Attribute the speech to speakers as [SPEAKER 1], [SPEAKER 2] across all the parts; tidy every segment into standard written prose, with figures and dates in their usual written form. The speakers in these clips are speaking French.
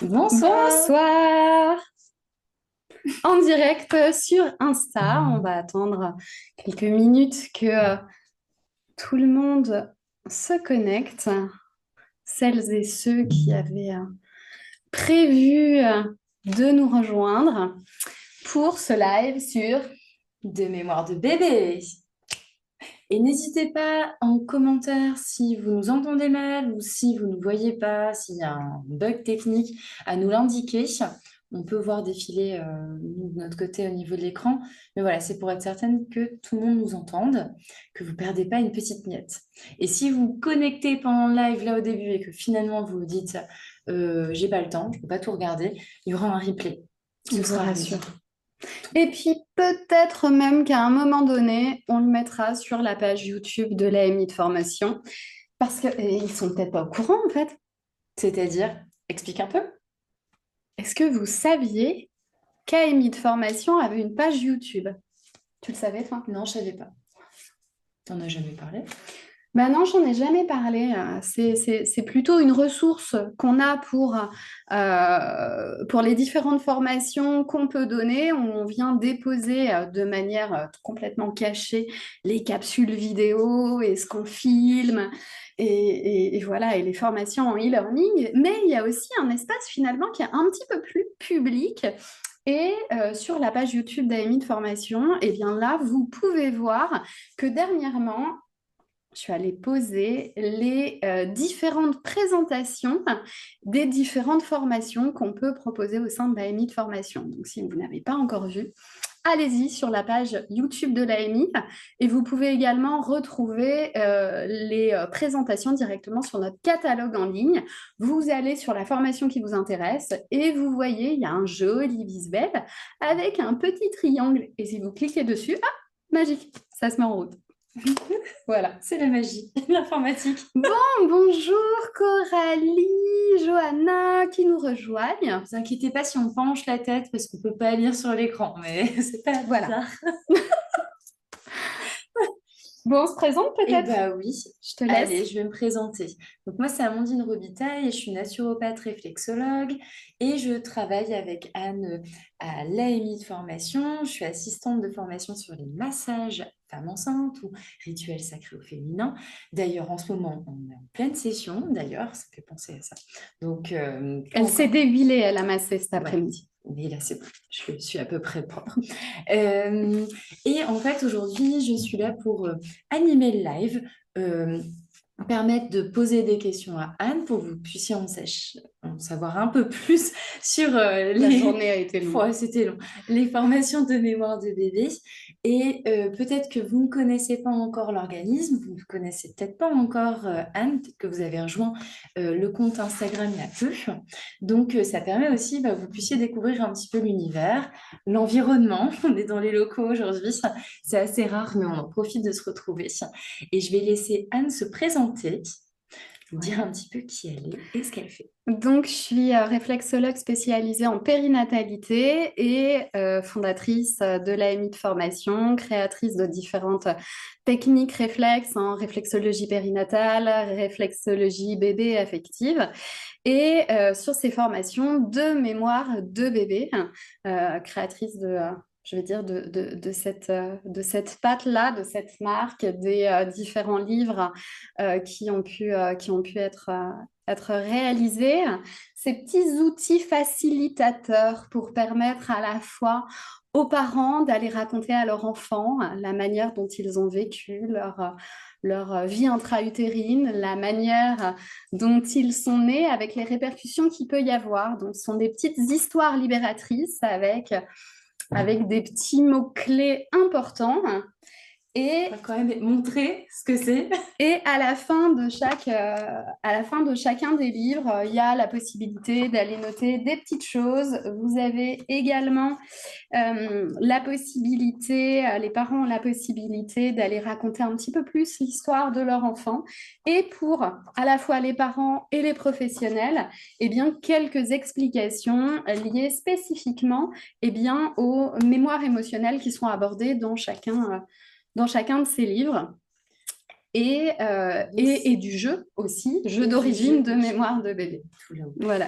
[SPEAKER 1] Bonsoir.
[SPEAKER 2] Bonsoir! En direct sur Insta, on va attendre quelques minutes que tout le monde se connecte. Celles et ceux qui avaient prévu de nous rejoindre pour ce live sur
[SPEAKER 1] De mémoire de bébé. Et n'hésitez pas en commentaire si vous nous entendez mal ou si vous ne voyez pas, s'il y a un bug technique, à nous l'indiquer. On peut voir défiler nous, de notre côté au niveau de l'écran. Mais voilà, c'est pour être certaine que tout le monde nous entende, que vous ne perdez pas une petite miette. Et si vous vous connectez pendant le live là au début et que finalement vous vous dites j'ai pas le temps, je ne peux pas tout regarder, il y aura un replay
[SPEAKER 2] on
[SPEAKER 1] qui vous
[SPEAKER 2] vous
[SPEAKER 1] sera
[SPEAKER 2] rassure.
[SPEAKER 1] remis.
[SPEAKER 2] Et puis peut-être même qu'à un moment donné, on le mettra sur la page YouTube de l'AMI de formation parce qu'ils sont peut-être pas au courant en fait.
[SPEAKER 1] C'est-à-dire, explique un peu.
[SPEAKER 2] Est-ce que vous saviez qu'AMI de formation avait une page YouTube? Tu le savais, toi?
[SPEAKER 1] Non, je savais pas. T'en as jamais parlé?
[SPEAKER 2] Ben non, j'en ai jamais parlé. C'est plutôt une ressource qu'on a pour les différentes formations qu'on peut donner. On vient déposer de manière complètement cachée les capsules vidéo et ce qu'on filme et voilà, et les formations en e-learning. Mais il y a aussi un espace finalement qui est un petit peu plus public. Et sur la page YouTube d'AMI de formation, eh bien là, vous pouvez voir que dernièrement, je suis allée poser les différentes présentations des différentes formations qu'on peut proposer au sein de l'AMI de formation. Donc, si vous n'avez pas encore vu, allez-y sur la page YouTube de l'AMI et vous pouvez également retrouver les présentations directement sur notre catalogue en ligne. Vous allez sur la formation qui vous intéresse et vous voyez, il y a un joli visuel avec un petit triangle. Et si vous cliquez dessus, ah, magique, ça se met en route. Voilà.
[SPEAKER 1] C'est la magie, l'informatique.
[SPEAKER 2] Bonjour Coralie, Johanna qui nous rejoignent.
[SPEAKER 1] Ne vous inquiétez pas si on penche la tête parce qu'on ne peut pas lire sur l'écran, mais c'est pas
[SPEAKER 2] Voilà.
[SPEAKER 1] bizarre.
[SPEAKER 2] Bon, on se présente
[SPEAKER 1] Eh
[SPEAKER 2] peut-être?
[SPEAKER 1] bah oui,
[SPEAKER 2] Je te
[SPEAKER 1] allez,
[SPEAKER 2] laisse.
[SPEAKER 1] je vais me présenter. Donc moi, c'est Amandine Robitaille et je suis naturopathe réflexologue et je travaille avec Anne à l'AMI de formation. Je suis assistante de formation sur les massages femmes enceintes ou rituels sacrés au féminin. D'ailleurs, en ce moment, on est en pleine session, d'ailleurs, ça fait penser à ça. Donc, pas
[SPEAKER 2] Elle s'est
[SPEAKER 1] encore.
[SPEAKER 2] déhuilée, elle a massé cet
[SPEAKER 1] Ouais,
[SPEAKER 2] après-midi.
[SPEAKER 1] mais là, c'est bon, je suis à peu près propre. Euh, et en fait, aujourd'hui, je suis là pour animer le live, euh, permettre de poser des questions à Anne pour que vous puissiez en savoir un peu plus sur
[SPEAKER 2] La
[SPEAKER 1] les...
[SPEAKER 2] journée a été longue.
[SPEAKER 1] Ouais, c'était long. Les formations de mémoire de bébé. Et peut-être que vous ne connaissez pas encore l'organisme, vous ne connaissez peut-être pas encore Anne, peut-être que vous avez rejoint le compte Instagram il y a peu. Donc, ça permet aussi que vous puissiez découvrir un petit peu l'univers, l'environnement. On est dans les locaux aujourd'hui. C'est assez rare, mais on en profite de se retrouver. Et je vais laisser Anne se présenter, vous dire un petit peu qui elle est et ce qu'elle fait.
[SPEAKER 2] Donc, je suis réflexologue spécialisée en périnatalité et fondatrice de l'AMI de formation, créatrice de différentes techniques réflexes en réflexologie périnatale, réflexologie bébé affective. Et sur ces formations de mémoire de bébé, créatrice je vais dire, de cette patte-là, de cette marque, des différents livres qui ont pu être réalisés, ces petits outils facilitateurs pour permettre à la fois aux parents d'aller raconter à leur enfant la manière dont ils ont vécu leur vie intra-utérine, la manière dont ils sont nés, avec les répercussions qu'il peut y avoir. Donc, ce sont des petites histoires libératrices avec des petits mots-clés importants. Et
[SPEAKER 1] On va quand même montrer ce que c'est.
[SPEAKER 2] et à la fin de chacun des livres, il y a la possibilité d'aller noter des petites choses. Vous avez également la possibilité, les parents ont la possibilité d'aller raconter un petit peu plus l'histoire de leur enfant. Et pour à la fois les parents et les professionnels, eh bien, quelques explications liées spécifiquement aux mémoires émotionnelles qui sont abordées dans chacun de ces livres
[SPEAKER 1] Yes.
[SPEAKER 2] et du jeu aussi, jeu
[SPEAKER 1] Et du
[SPEAKER 2] d'origine
[SPEAKER 1] jeu,
[SPEAKER 2] de
[SPEAKER 1] oui.
[SPEAKER 2] mémoire de bébé.
[SPEAKER 1] Tout là-haut.
[SPEAKER 2] Voilà.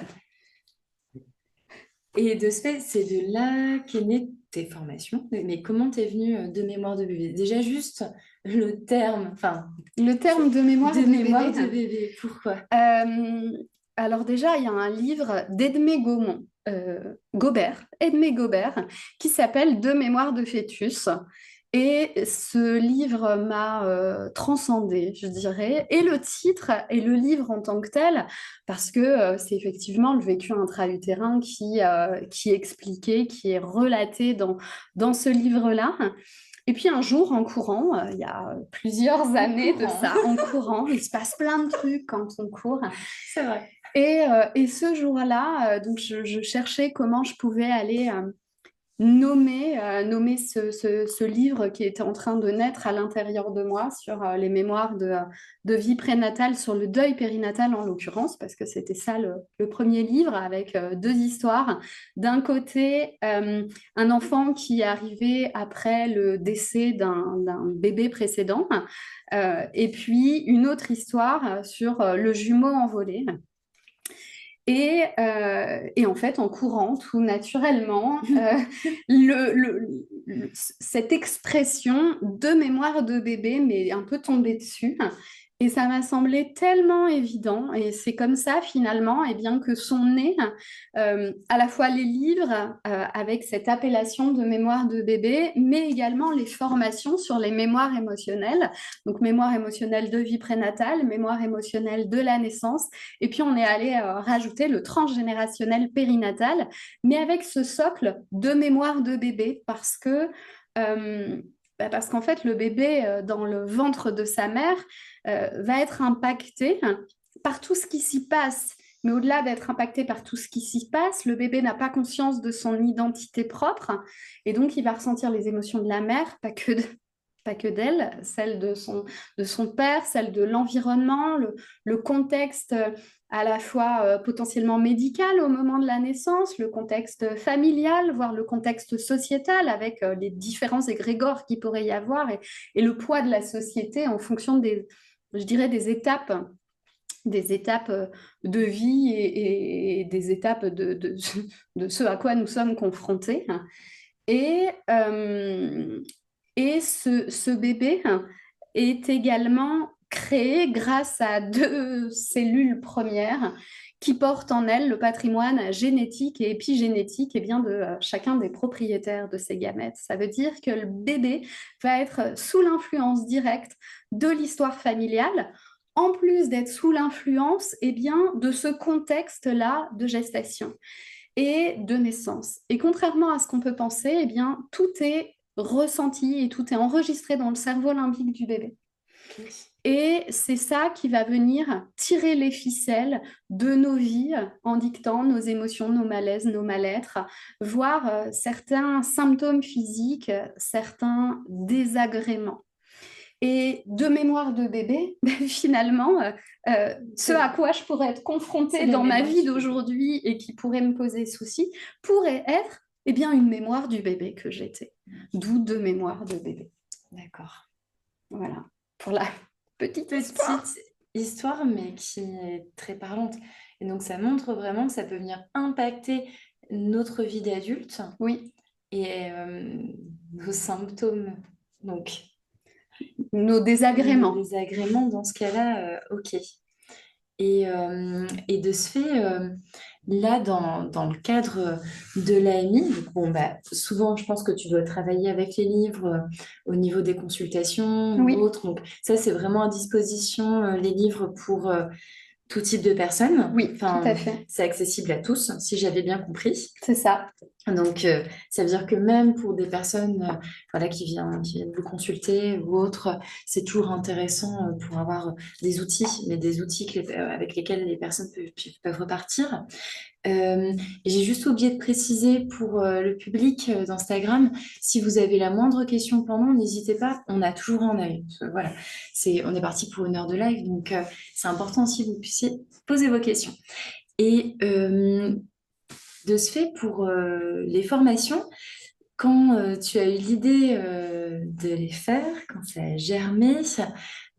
[SPEAKER 1] Et de ce fait, c'est de là qu'est née tes formations. Mais comment t'es venue de mémoire de bébé? Déjà juste le terme, enfin,
[SPEAKER 2] Le terme de mémoire
[SPEAKER 1] de
[SPEAKER 2] de
[SPEAKER 1] mémoire
[SPEAKER 2] bébé.
[SPEAKER 1] de bébé. Pourquoi?
[SPEAKER 2] Euh, alors déjà, il y a un livre d'Edmé Gobert, Edmé Gobert, qui s'appelle De mémoire de fœtus. Et ce livre m'a transcendée, je dirais, et le titre et le livre en tant que tel, parce que c'est effectivement le vécu intra-utérin qui est expliqué, qui est relaté dans ce livre-là. Et puis un jour, en courant, il y a plusieurs
[SPEAKER 1] En
[SPEAKER 2] années de
[SPEAKER 1] courant.
[SPEAKER 2] ça, en courant, il se passe plein de trucs quand on court.
[SPEAKER 1] C'est vrai.
[SPEAKER 2] Et ce jour-là, donc je cherchais comment je pouvais aller nommer ce livre qui était en train de naître à l'intérieur de moi sur les mémoires de vie prénatale, sur le deuil périnatal en l'occurrence, parce que c'était ça le premier livre avec deux histoires. D'un côté, un enfant qui est arrivé après le décès d'un bébé précédent, et puis une autre histoire sur le jumeau envolé. Et en fait, en courant tout naturellement, cette expression de mémoire de bébé m'est un peu tombée dessus. Et ça m'a semblé tellement évident. Et c'est comme ça, finalement, et bien que sont nés à la fois les livres avec cette appellation de mémoire de bébé, mais également les formations sur les mémoires émotionnelles. Donc, mémoire émotionnelle de vie prénatale, mémoire émotionnelle de la naissance. Et puis, on est allé rajouter le transgénérationnel périnatal, mais avec ce socle de mémoire de bébé, parce qu'en fait, le bébé dans le ventre de sa mère va être impacté par tout ce qui s'y passe. Mais au-delà d'être impacté par tout ce qui s'y passe, le bébé n'a pas conscience de son identité propre et donc il va ressentir les émotions de la mère, pas que d'elle, celle de son père, celle de l'environnement, le contexte à la fois potentiellement médical au moment de la naissance, le contexte familial, voire le contexte sociétal avec les différents égrégores qu'il pourrait y avoir et le poids de la société en fonction je dirais, des étapes de vie et des étapes de ce à quoi nous sommes confrontés. Et, euh, et ce bébé est également créé grâce à deux cellules premières qui portent en elles le patrimoine génétique et épigénétique et bien de chacun des propriétaires de ces gamètes. Ça veut dire que le bébé va être sous l'influence directe de l'histoire familiale, en plus d'être sous l'influence bien, de ce contexte-là de gestation et de naissance. Et contrairement à ce qu'on peut penser, bien, tout est ressenti et tout est enregistré dans le cerveau limbique du bébé. Et c'est ça qui va venir tirer les ficelles de nos vies en dictant nos émotions, nos malaises, nos mal-être, voire certains symptômes physiques, certains désagréments. Et de mémoire de bébé, finalement, ce à quoi je pourrais être confrontée dans ma vie d'aujourd'hui et qui pourrait me poser souci, pourrait être bien, une mémoire du bébé que j'étais. D'où de mémoire de bébé.
[SPEAKER 1] D'accord.
[SPEAKER 2] Voilà, pour la petite
[SPEAKER 1] histoire, mais qui est très parlante. Et donc, ça montre vraiment que ça peut venir impacter notre vie d'adulte.
[SPEAKER 2] Oui.
[SPEAKER 1] Et nos symptômes. Donc,
[SPEAKER 2] nos désagréments.
[SPEAKER 1] Nos désagréments, dans ce cas-là, ok. Et de ce fait, là, dans le cadre de l'AMI, bon, bah, souvent, je pense que tu dois travailler avec les livres au niveau des consultations ou autres. Donc, ça, c'est vraiment à disposition, les livres pour tout type de personnes.
[SPEAKER 2] Oui, enfin, tout à fait.
[SPEAKER 1] C'est accessible à tous, si j'avais bien compris.
[SPEAKER 2] C'est ça.
[SPEAKER 1] Donc, ça veut dire que même pour des personnes voilà, qui viennent vous consulter ou autres, c'est toujours intéressant pour avoir des outils, mais des outils avec lesquels les personnes peuvent repartir. J'ai juste oublié de préciser pour le public d'Instagram, si vous avez la moindre question pendant, n'hésitez pas, on a toujours un œil. Voilà, on est parti pour 1 heure de live, donc c'est important aussi que vous puissiez poser vos questions. Et de ce fait, pour les formations, quand tu as eu l'idée de les faire, quand ça a germé,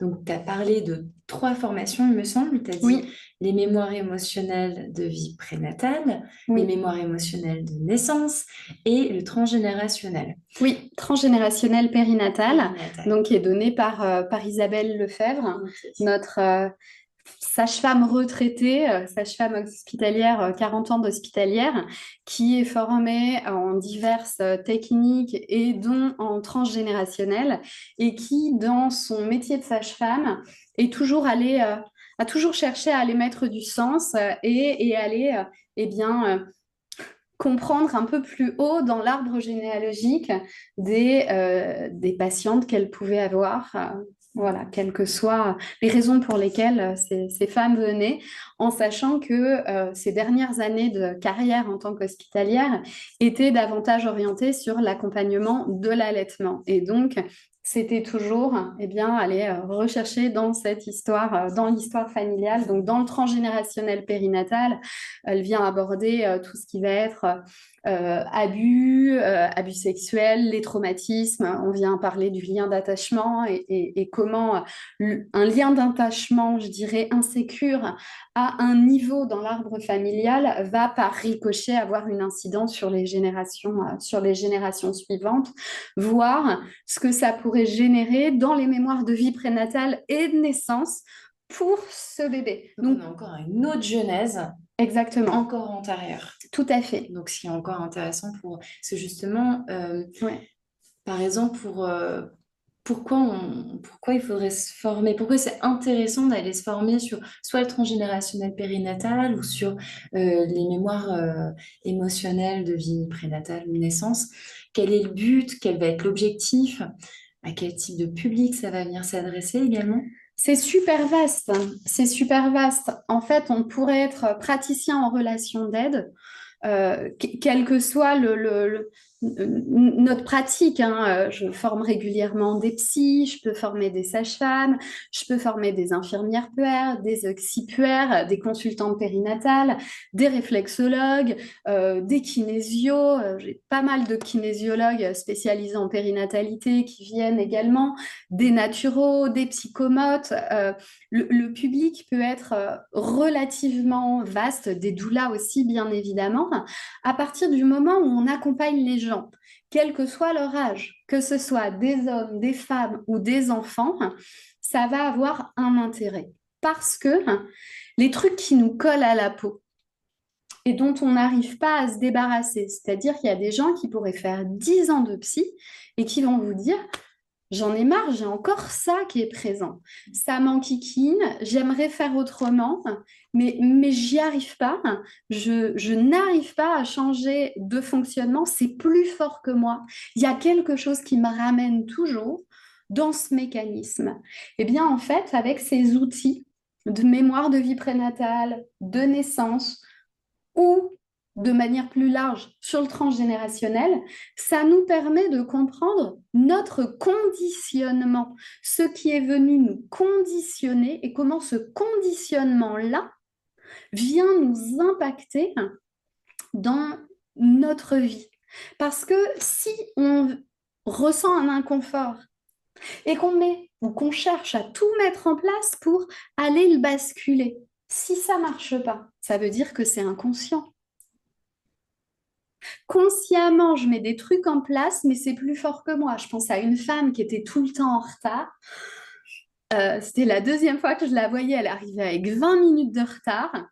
[SPEAKER 1] donc tu as parlé de 3 formations, il me semble. Tu as dit
[SPEAKER 2] Oui,
[SPEAKER 1] les mémoires émotionnelles de vie prénatale, les
[SPEAKER 2] oui,
[SPEAKER 1] mémoires émotionnelles de naissance et le transgénérationnel
[SPEAKER 2] oui. Transgénérationnel périnatal,
[SPEAKER 1] périnatal.
[SPEAKER 2] donc qui est donné par Isabelle Lefebvre,
[SPEAKER 1] Ok.
[SPEAKER 2] notre sage-femme retraitée, sage-femme hospitalière, 40 ans d'hospitalière, qui est formée en diverses techniques et dont en transgénérationnel, et qui, dans son métier de sage-femme, est toujours allée, a toujours cherché à aller mettre du sens et aller eh bien, comprendre un peu plus haut dans l'arbre généalogique des patientes qu'elle pouvait avoir, voilà, quelles que soient les raisons pour lesquelles ces femmes venaient, en sachant que ces dernières années de carrière en tant qu'hospitalière étaient davantage orientées sur l'accompagnement de l'allaitement. Et donc, c'était toujours eh bien, aller rechercher dans cette histoire, dans l'histoire familiale, donc dans le transgénérationnel périnatal, elle vient aborder tout ce qui va être abus sexuels, les traumatismes. On vient parler du lien d'attachement et comment un lien d'attachement, je dirais, insécure à un niveau dans l'arbre familial va par ricochet avoir une incidence sur les générations suivantes, voire ce que ça pourrait générer dans les mémoires de vie prénatale et de naissance pour ce bébé.
[SPEAKER 1] Donc, on
[SPEAKER 2] Donc,
[SPEAKER 1] a encore une autre genèse
[SPEAKER 2] exactement,
[SPEAKER 1] encore antérieure.
[SPEAKER 2] tout à fait.
[SPEAKER 1] Donc, ce qui est encore intéressant pour... C'est justement,
[SPEAKER 2] Ouais.
[SPEAKER 1] par exemple, pourquoi il faudrait se former, pourquoi c'est intéressant d'aller se former sur soit le transgénérationnel périnatal ou sur les mémoires émotionnelles de vie prénatale ou de naissance. Quel est le but? Quel va être l'objectif? À quel type de public ça va venir s'adresser également?
[SPEAKER 2] C'est super vaste, c'est super vaste. En fait, on pourrait être praticien en relation d'aide, quel que soit notre pratique, hein. Je forme régulièrement des psys, je peux former des sages-femmes, je peux former des infirmières puères, des auxiliaires, des consultantes périnatales, des réflexologues, des kinésios. J'ai pas mal de kinésiologues spécialisés en périnatalité qui viennent également, des naturaux, des psychomotes. Le public peut être relativement vaste, des doulas aussi, bien évidemment, à partir du moment où on accompagne les gens, quel que soit leur âge, que ce soit des hommes, des femmes ou des enfants, ça va avoir un intérêt. Parce que les trucs qui nous collent à la peau et dont on n'arrive pas à se débarrasser, c'est-à-dire qu'il y a des gens qui pourraient faire 10 ans de psy et qui vont vous dire j'en ai marre, j'ai encore ça qui est présent. Ça m'enquiquine, j'aimerais faire autrement, mais j'y arrive pas. Je n'arrive pas à changer de fonctionnement, c'est plus fort que moi. Il y a quelque chose qui me ramène toujours dans ce mécanisme. Eh bien, en fait, avec ces outils de mémoire de vie prénatale, de naissance, ou de manière plus large sur le transgénérationnel, ça nous permet de comprendre notre conditionnement, ce qui est venu nous conditionner et comment ce conditionnement-là vient nous impacter dans notre vie. Parce que si on ressent un inconfort et qu'on met ou qu'on cherche à tout mettre en place pour aller le basculer, si ça marche pas, ça veut dire que c'est inconscient. Consciemment, je mets des trucs en place, mais c'est plus fort que moi. Je pense à une femme qui était tout le temps en retard. C'était la deuxième fois que je la voyais, elle arrivait avec 20 minutes de retard.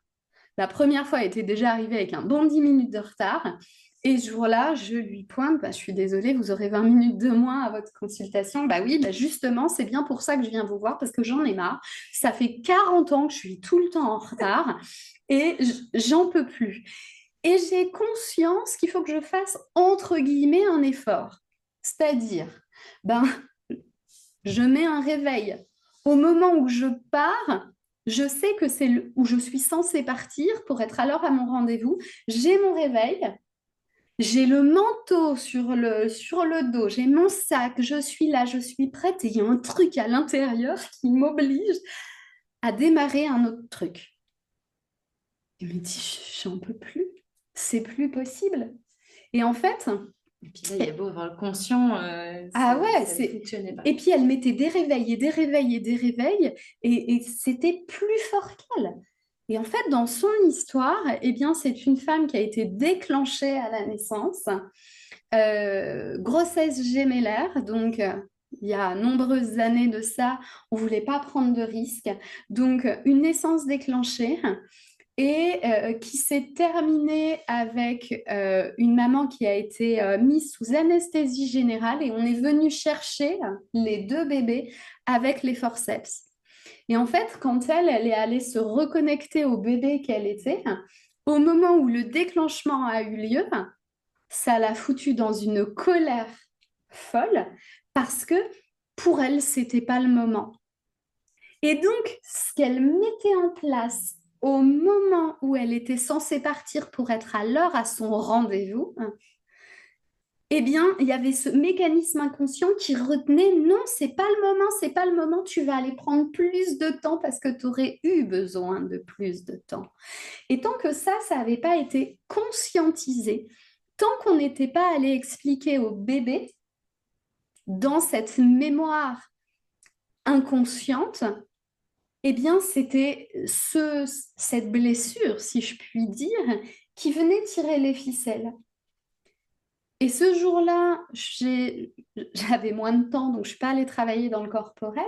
[SPEAKER 2] La première fois, elle était déjà arrivée avec un bon 10 minutes de retard. Et ce jour-là, je lui pointe, bah, je suis désolée, vous aurez 20 minutes de moins à votre consultation. Bah oui, bah justement, c'est bien pour ça que je viens vous voir, parce que j'en ai marre. Ça fait 40 ans que je suis tout le temps en retard et j'en peux plus. Et j'ai conscience qu'il faut que je fasse, entre guillemets, un effort. C'est-à-dire, ben, je mets un réveil. Au moment où je pars, je sais que c'est où je suis censée partir pour être à l'heure à mon rendez-vous. J'ai mon réveil, j'ai le manteau sur le dos, j'ai mon sac, je suis là, je suis prête et il y a un truc à l'intérieur qui m'oblige à démarrer un autre truc. Je me dis, j'en peux plus, c'est plus possible. Et en fait,
[SPEAKER 1] Et puis là, il y a beau avoir le conscient,
[SPEAKER 2] Ah ouais,
[SPEAKER 1] ça ne fonctionnait pas.
[SPEAKER 2] et puis elle mettait des réveils et des réveils et des réveils, et c'était plus fort qu'elle. Et en fait, dans son histoire, eh bien, c'est une femme qui a été déclenchée à la naissance, grossesse gémellaire, donc il y a nombreuses années de ça, on ne voulait pas prendre de risques. Donc, une naissance déclenchée et qui s'est terminée avec une maman qui a été mise sous anesthésie générale et on est venu chercher les deux bébés avec les forceps. Et en fait, quand elle est allée se reconnecter au bébé qu'elle était, au moment où le déclenchement a eu lieu, ça l'a foutue dans une colère folle parce que pour elle, c'était pas le moment. Et donc, ce qu'elle mettait en place au moment où elle était censée partir pour être à l'heure à son rendez-vous, eh bien, il y avait ce mécanisme inconscient qui retenait non, c'est pas le moment, c'est pas le moment, tu vas aller prendre plus de temps parce que tu aurais eu besoin de plus de temps. Et tant que ça n'avait pas été conscientisé, tant qu'on n'était pas allé expliquer au bébé dans cette mémoire inconsciente, eh bien, c'était cette blessure, si je puis dire, qui venait tirer les ficelles. Et ce jour-là, j'avais moins de temps, donc je ne suis pas allée travailler dans le corporel.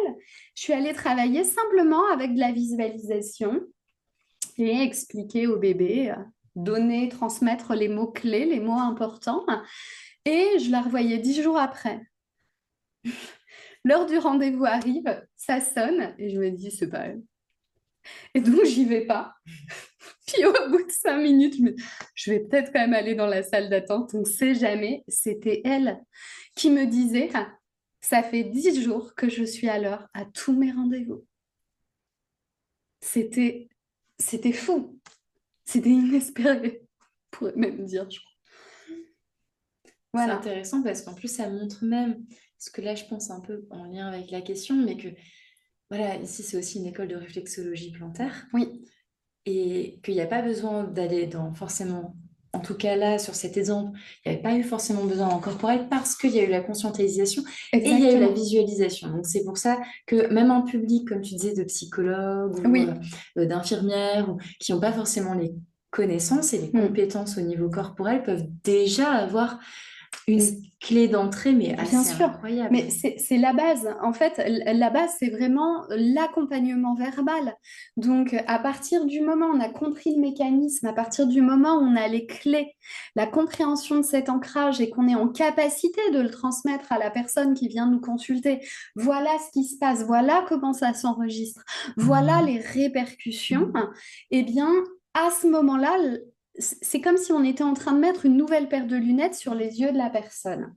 [SPEAKER 2] Je suis allée travailler simplement avec de la visualisation et expliquer au bébé, donner, transmettre les mots-clés, les mots importants. Et je la revoyais 10 jours après. L'heure du rendez-vous arrive, ça sonne, et je me dis, c'est pas elle. Et donc, j'y vais pas. Puis au bout de 5 minutes, je vais peut-être quand même aller dans la salle d'attente. On ne sait jamais. C'était elle qui me disait, ah, ça fait 10 jours que je suis à l'heure à tous mes rendez-vous. C'était, c'était fou. C'était inespéré, on pourrait même dire, je crois.
[SPEAKER 1] C'est
[SPEAKER 2] Voilà.
[SPEAKER 1] intéressant parce qu'en plus, ça montre même, parce que là, je pense un peu en lien avec la question, mais que voilà, ici, c'est aussi une école de réflexologie plantaire
[SPEAKER 2] Oui,
[SPEAKER 1] et qu'il n'y a pas besoin d'aller dans forcément, en tout cas là, sur cet exemple, il n'y avait pas eu forcément besoin en corporel parce qu'il y a eu la conscientisation et il y a eu la
[SPEAKER 2] exactement.
[SPEAKER 1] visualisation. Donc, c'est pour ça que même en public, comme tu disais, de psychologues ou
[SPEAKER 2] Oui.
[SPEAKER 1] d'infirmières qui n'ont pas forcément les connaissances et les
[SPEAKER 2] Hmm.
[SPEAKER 1] compétences au niveau corporel peuvent déjà avoir une clé d'entrée, mais
[SPEAKER 2] Bien
[SPEAKER 1] assez
[SPEAKER 2] sûr,
[SPEAKER 1] incroyable.
[SPEAKER 2] mais c'est la base. En fait, la base, c'est vraiment l'accompagnement verbal. Donc, à partir du moment où on a compris le mécanisme, à partir du moment où on a les clés, la compréhension de cet ancrage et qu'on est en capacité de le transmettre à la personne qui vient nous consulter, voilà ce qui se passe, voilà comment ça s'enregistre, voilà les répercussions, eh bien, à ce moment-là, c'est comme si on était en train de mettre une nouvelle paire de lunettes sur les yeux de la personne.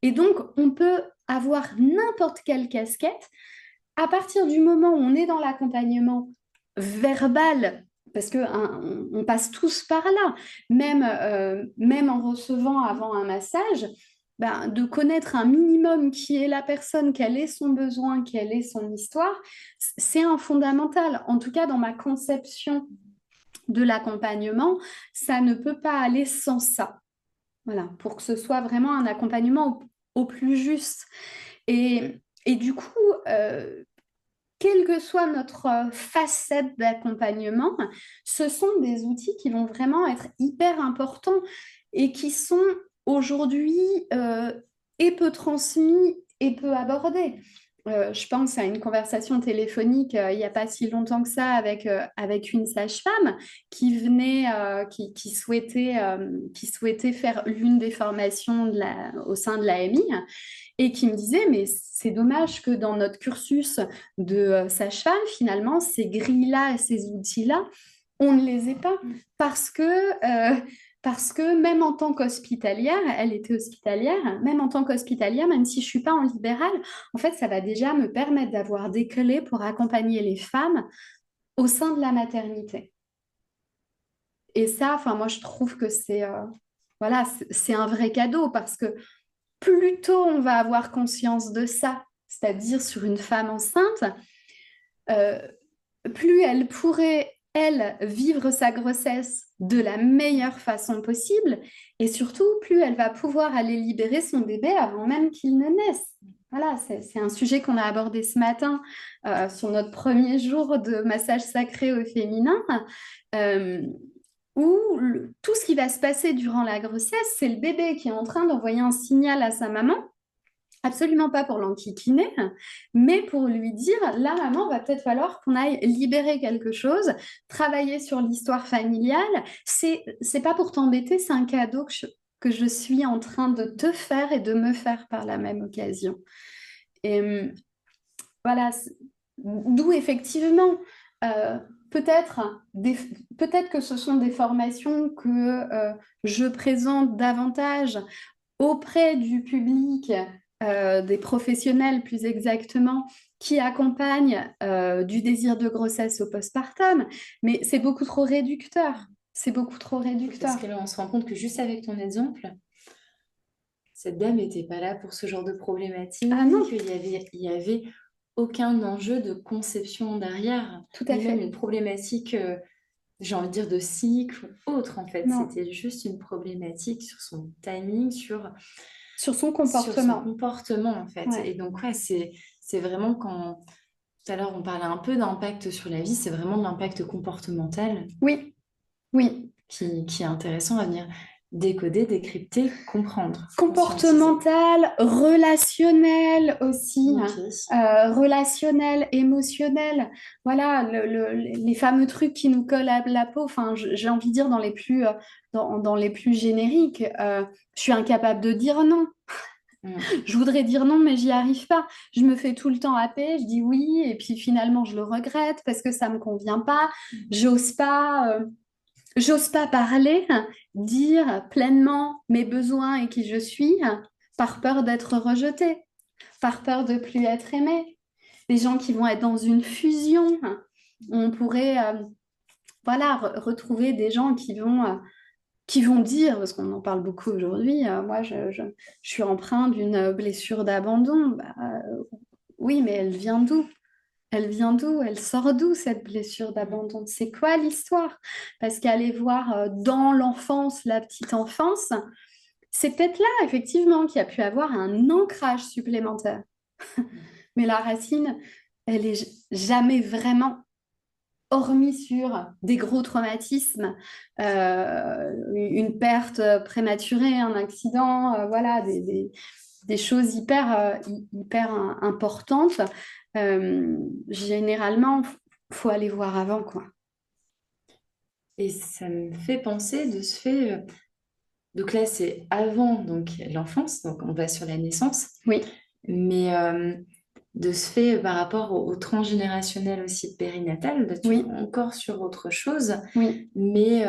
[SPEAKER 2] Et donc, on peut avoir n'importe quelle casquette à partir du moment où on est dans l'accompagnement verbal, parce que hein, on passe tous par là, même en recevant avant un massage, ben, de connaître un minimum qui est la personne, quel est son besoin, quelle est son histoire, c'est un fondamental. En tout cas, dans ma conception de l'accompagnement, ça ne peut pas aller sans ça. Voilà, pour que ce soit vraiment un accompagnement au plus juste. Et du coup, quelle que soit notre facette d'accompagnement, ce sont des outils qui vont vraiment être hyper importants et qui sont aujourd'hui et peu transmis et peu abordés. Je pense à une conversation téléphonique il n'y a pas si longtemps que ça avec une sage-femme qui venait, qui souhaitait faire l'une des formations au sein de l'AMI et qui me disait, mais c'est dommage que dans notre cursus de sage-femme, finalement, ces grilles-là et ces outils-là, on ne les ait pas parce que même en tant qu'hospitalière, elle était hospitalière, même en tant qu'hospitalière, même si je ne suis pas en libéral, en fait, ça va déjà me permettre d'avoir des clés pour accompagner les femmes au sein de la maternité. Et ça, enfin, moi, je trouve que voilà, c'est un vrai cadeau parce que plus tôt on va avoir conscience de ça, c'est-à-dire sur une femme enceinte, euh, plus elle pourrait elle, vivre sa grossesse de la meilleure façon possible et surtout, plus elle va pouvoir aller libérer son bébé avant même qu'il ne naisse. Voilà, c'est un sujet qu'on a abordé ce matin sur notre premier jour de massage sacré au féminin, euh, où tout ce qui va se passer durant la grossesse, c'est le bébé qui est en train d'envoyer un signal à sa maman. Absolument pas pour l'enquiquiner, mais pour lui dire, là, maman, va peut-être falloir qu'on aille libérer quelque chose, travailler sur l'histoire familiale. C'est pas pour t'embêter, c'est un cadeau que je suis en train de te faire et de me faire par la même occasion. Et voilà, d'où effectivement, euh, peut-être peut-être que ce sont des formations que je présente davantage auprès du public, des professionnels plus exactement, qui accompagnent du désir de grossesse au postpartum, mais c'est beaucoup trop réducteur. C'est beaucoup trop réducteur.
[SPEAKER 1] Parce que là, on se rend compte que juste avec ton exemple, cette dame n'était pas là pour ce genre de problématique.
[SPEAKER 2] Ah non,
[SPEAKER 1] Il y avait aucun enjeu de conception derrière,
[SPEAKER 2] tout à
[SPEAKER 1] ni même
[SPEAKER 2] fait.
[SPEAKER 1] une problématique, j'ai envie de dire, de cycle ou autre, en fait.
[SPEAKER 2] Non,
[SPEAKER 1] C'était juste une problématique sur son timing,
[SPEAKER 2] sur son
[SPEAKER 1] sur son
[SPEAKER 2] comportement.
[SPEAKER 1] comportement, en fait.
[SPEAKER 2] Ouais.
[SPEAKER 1] Et donc, ouais, c'est vraiment quand... Tout à l'heure, on parlait un peu d'impact sur la vie, c'est vraiment de l'impact comportemental
[SPEAKER 2] Oui, oui.
[SPEAKER 1] qui est intéressant à venir décoder, décrypter, comprendre, conscientiser.
[SPEAKER 2] Comportemental, relationnel aussi,
[SPEAKER 1] Ok.
[SPEAKER 2] hein. Relationnel, émotionnel. Voilà, les fameux trucs qui nous collent à la peau. Enfin, j'ai envie de dire dans les plus, dans les plus génériques. Je suis incapable de dire non.
[SPEAKER 1] Mm.
[SPEAKER 2] Je voudrais dire non, mais j'y arrive pas. Je me fais tout le temps happer, je dis oui, et puis finalement je le regrette parce que ça me convient pas. J'ose pas. J'ose pas parler, dire pleinement mes besoins et qui je suis, par peur d'être rejetée, par peur de plus être aimée. Les gens qui vont être dans une fusion, on pourrait voilà, retrouver des gens qui vont dire, parce qu'on en parle beaucoup aujourd'hui, moi je suis empreinte d'une blessure d'abandon. Bah, oui, mais elle vient d'où? Elle vient d'où? Elle sort d'où cette blessure d'abandon? C'est quoi l'histoire? Parce qu'aller voir dans l'enfance, la petite enfance, c'est peut-être là, effectivement, qu'il y a pu avoir un ancrage supplémentaire. Mais la racine, elle est jamais vraiment, hormis sur des gros traumatismes, une perte prématurée, un accident, voilà, des choses hyper importantes. Généralement, faut aller voir avant, quoi.
[SPEAKER 1] Et ça me fait penser de ce fait. Donc là, c'est avant donc l'enfance, donc on va sur la naissance,
[SPEAKER 2] Oui,
[SPEAKER 1] mais de ce fait par rapport au transgénérationnel aussi périnatal, là, tu
[SPEAKER 2] oui,
[SPEAKER 1] vois, encore sur autre chose,
[SPEAKER 2] oui.
[SPEAKER 1] mais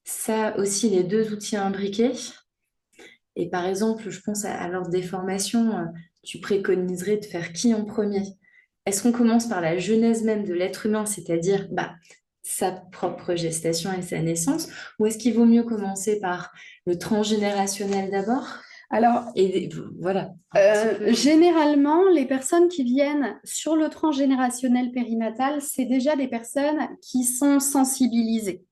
[SPEAKER 1] ça aussi les deux outils imbriqués. Et par exemple, je pense à lors des formations, tu préconiserais de faire qui en premier? Est-ce qu'on commence par la genèse même de l'être humain, c'est-à-dire bah, sa propre gestation et sa naissance, ou est-ce qu'il vaut mieux commencer par le transgénérationnel d'abord?
[SPEAKER 2] Alors,
[SPEAKER 1] Et voilà, un petit peu.
[SPEAKER 2] généralement, les personnes qui viennent sur le transgénérationnel périnatal, c'est déjà des personnes qui sont sensibilisées.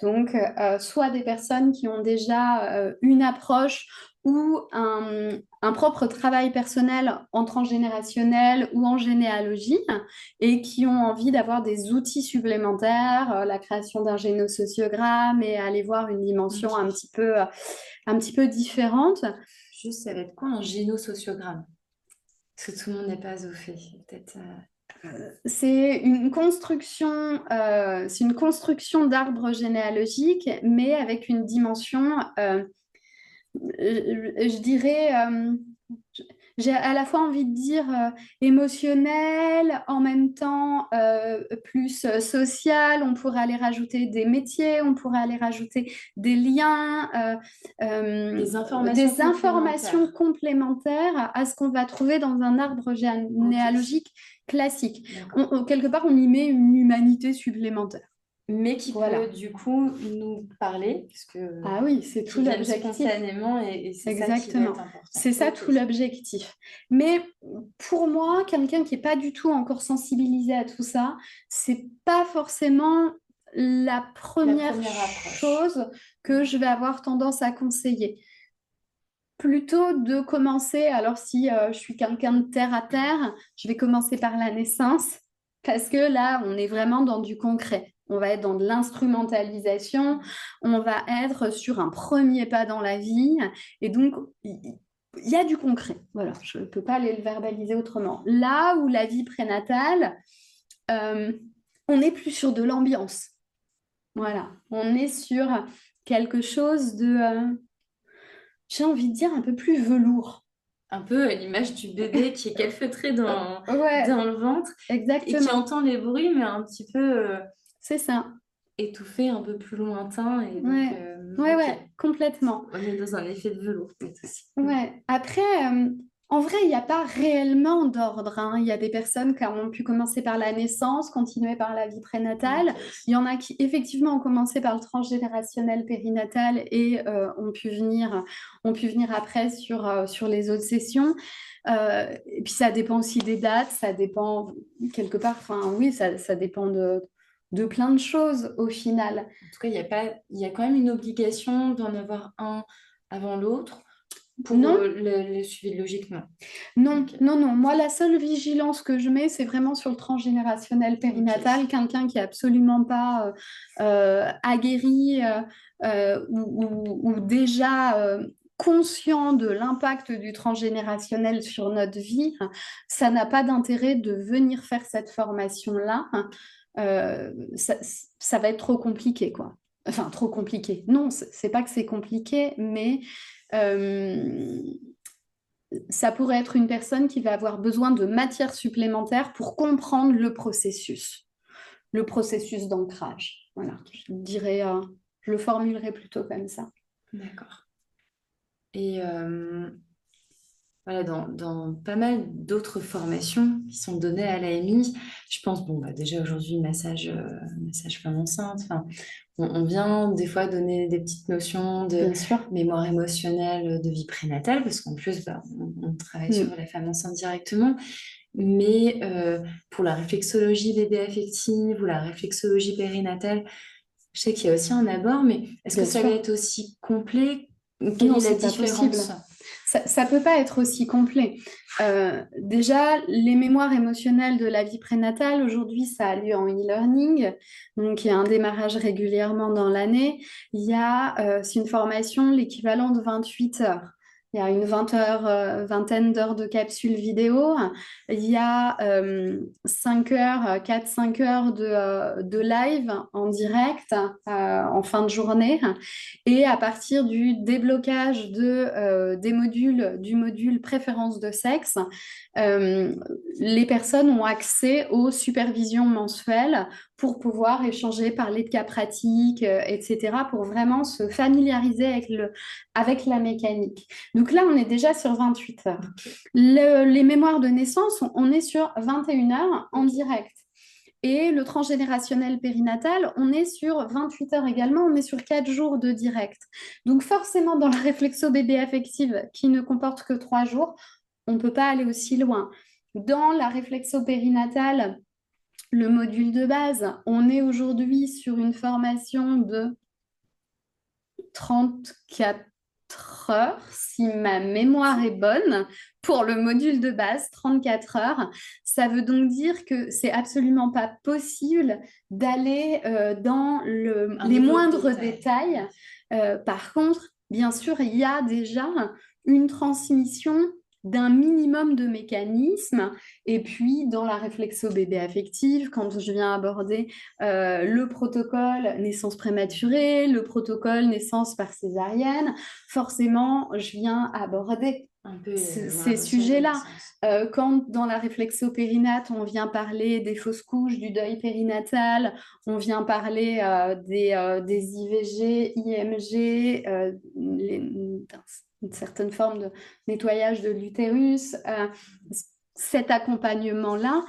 [SPEAKER 2] Donc, soit des personnes qui ont déjà une approche ou un propre travail personnel en transgénérationnel ou en généalogie et qui ont envie d'avoir des outils supplémentaires, la création d'un génosociogramme et aller voir une dimension
[SPEAKER 1] Ok.
[SPEAKER 2] un petit peu différente.
[SPEAKER 1] Juste, ça va être quoi un génosociogramme? Parce que tout le monde n'est pas au fait. Peut-être.
[SPEAKER 2] C'est une construction d'arbre généalogique, mais avec une dimension, je dirais, j'ai à la fois envie de dire émotionnelle, en même temps plus sociale. On pourrait aller rajouter des métiers, on pourrait aller rajouter des liens, des informations complémentaires à ce qu'on va trouver dans un arbre généalogique classique.
[SPEAKER 1] D'accord.
[SPEAKER 2] Quelque part, on y met une humanité supplémentaire.
[SPEAKER 1] mais qui
[SPEAKER 2] Voilà.
[SPEAKER 1] peut du coup nous parler, puisque
[SPEAKER 2] Ah oui, c'est
[SPEAKER 1] qui
[SPEAKER 2] tout
[SPEAKER 1] viennent
[SPEAKER 2] l'objectif.
[SPEAKER 1] spontanément et c'est ça qui va
[SPEAKER 2] Exactement.
[SPEAKER 1] être important.
[SPEAKER 2] C'est ça
[SPEAKER 1] Ok.
[SPEAKER 2] tout l'objectif. Mais pour moi, quelqu'un qui n'est pas du tout encore sensibilisé à tout ça, c'est pas forcément la
[SPEAKER 1] La
[SPEAKER 2] première
[SPEAKER 1] première approche.
[SPEAKER 2] chose que je vais avoir tendance à conseiller. Plutôt de commencer, alors si je suis quelqu'un de terre à terre, je vais commencer par la naissance, parce que là, on est vraiment dans du concret. On va être dans de l'instrumentalisation, on va être sur un premier pas dans la vie, et donc il y a du concret. Voilà, je ne peux pas aller le verbaliser autrement. Là où la vie prénatale, euh, on n'est plus sur de l'ambiance. Voilà, on est sur quelque chose de, j'ai envie de dire, un peu plus velours.
[SPEAKER 1] Un peu à l'image du bébé qui est calfeutré
[SPEAKER 2] Ouais,
[SPEAKER 1] dans le ventre et qui
[SPEAKER 2] exactement.
[SPEAKER 1] entend les bruits, mais un petit peu
[SPEAKER 2] C'est ça.
[SPEAKER 1] étouffé, un peu plus lointain. Et donc,
[SPEAKER 2] Ouais, ouais,
[SPEAKER 1] ok,
[SPEAKER 2] ouais, complètement.
[SPEAKER 1] on est dans un effet de velours, peut-être aussi.
[SPEAKER 2] Ouais. Après, en vrai, il n'y a pas réellement d'ordre, hein. Il y a des personnes qui ont pu commencer par la naissance, continuer par la vie prénatale.
[SPEAKER 1] Ok.
[SPEAKER 2] Il y en a qui, effectivement, ont commencé par le transgénérationnel périnatal et ont pu venir après sur les autres sessions. Et puis, ça dépend aussi des dates, ça dépend quelque part, enfin, oui, ça dépend de plein de choses au final.
[SPEAKER 1] En tout cas, il y a quand même une obligation d'en avoir un avant l'autre pour
[SPEAKER 2] Non,
[SPEAKER 1] le suivi logiquement.
[SPEAKER 2] non,
[SPEAKER 1] Ok.
[SPEAKER 2] non, non. Moi, la seule vigilance que je mets, c'est vraiment sur le transgénérationnel périnatal,
[SPEAKER 1] Ok.
[SPEAKER 2] quelqu'un qui est absolument pas aguerri ou déjà conscient de l'impact du transgénérationnel sur notre vie. Ça n'a pas d'intérêt de venir faire cette formation-là. Ça, ça va être trop compliqué, quoi. Enfin, trop compliqué. Non, c'est pas que c'est compliqué, mais euh, ça pourrait être une personne qui va avoir besoin de matière supplémentaire pour comprendre le processus d'ancrage. Voilà, je le formulerai plutôt comme ça.
[SPEAKER 1] D'accord. Et voilà, dans pas mal d'autres formations qui sont données à l'AMI, je pense, bon, bah, déjà aujourd'hui, massage femme enceinte, enfin, on vient des fois donner des petites notions de
[SPEAKER 2] Bien sûr.
[SPEAKER 1] mémoire émotionnelle de vie prénatale, parce qu'en plus, bah, on travaille sur
[SPEAKER 2] Mm.
[SPEAKER 1] la femme enceinte directement, mais pour la réflexologie bébé affective ou la réflexologie périnatale, je sais qu'il y a aussi un abord, mais est-ce que
[SPEAKER 2] Bien
[SPEAKER 1] ça va
[SPEAKER 2] sûr.
[SPEAKER 1] être aussi complet? Quelle
[SPEAKER 2] Non,
[SPEAKER 1] est la
[SPEAKER 2] c'est pas possible.
[SPEAKER 1] différence?
[SPEAKER 2] Ça peut pas être aussi complet. Déjà, les mémoires émotionnelles de la vie prénatale, aujourd'hui, ça a lieu en e-learning. Donc, il y a un démarrage régulièrement dans l'année. C'est une formation, l'équivalent de 28 heures. Il y a une vingtaine d'heures de capsules vidéo. Il y a 5 heures, 4-5 heures de live en direct en fin de journée. Et à partir du déblocage du module préférence de sexe, euh, les personnes ont accès aux supervisions mensuelles pour pouvoir échanger, parler de cas pratiques, etc., pour vraiment se familiariser avec la mécanique. Donc là, on est déjà sur 28 heures. Les mémoires de naissance, on est sur 21 heures en direct. Et le transgénérationnel périnatal, on est sur 28 heures également, on est sur 4 jours de direct. Donc forcément, dans la réflexo-bébé affective qui ne comporte que 3 jours, on ne peut pas aller aussi loin. Dans la réflexo-périnatale, le module de base, on est aujourd'hui sur une formation de 34 heures, si ma mémoire est bonne, pour le module de base, 34 heures. Ça veut donc dire que c'est absolument pas possible d'aller dans
[SPEAKER 1] Un
[SPEAKER 2] les
[SPEAKER 1] niveau de
[SPEAKER 2] moindres
[SPEAKER 1] détail.
[SPEAKER 2] détails. Par contre, bien sûr, il y a déjà une transmission d'un minimum de mécanismes. Et puis, dans la réflexo-bébé affective, quand je viens aborder le protocole naissance prématurée, le protocole naissance par césarienne, forcément, je viens aborder
[SPEAKER 1] Un peu
[SPEAKER 2] ces sujets-là. Quand dans la réflexo-périnate, on vient parler des fausses couches, du deuil périnatal, on vient parler des IVG, IMG, une certaine forme de nettoyage de l'utérus. Cet accompagnement-là,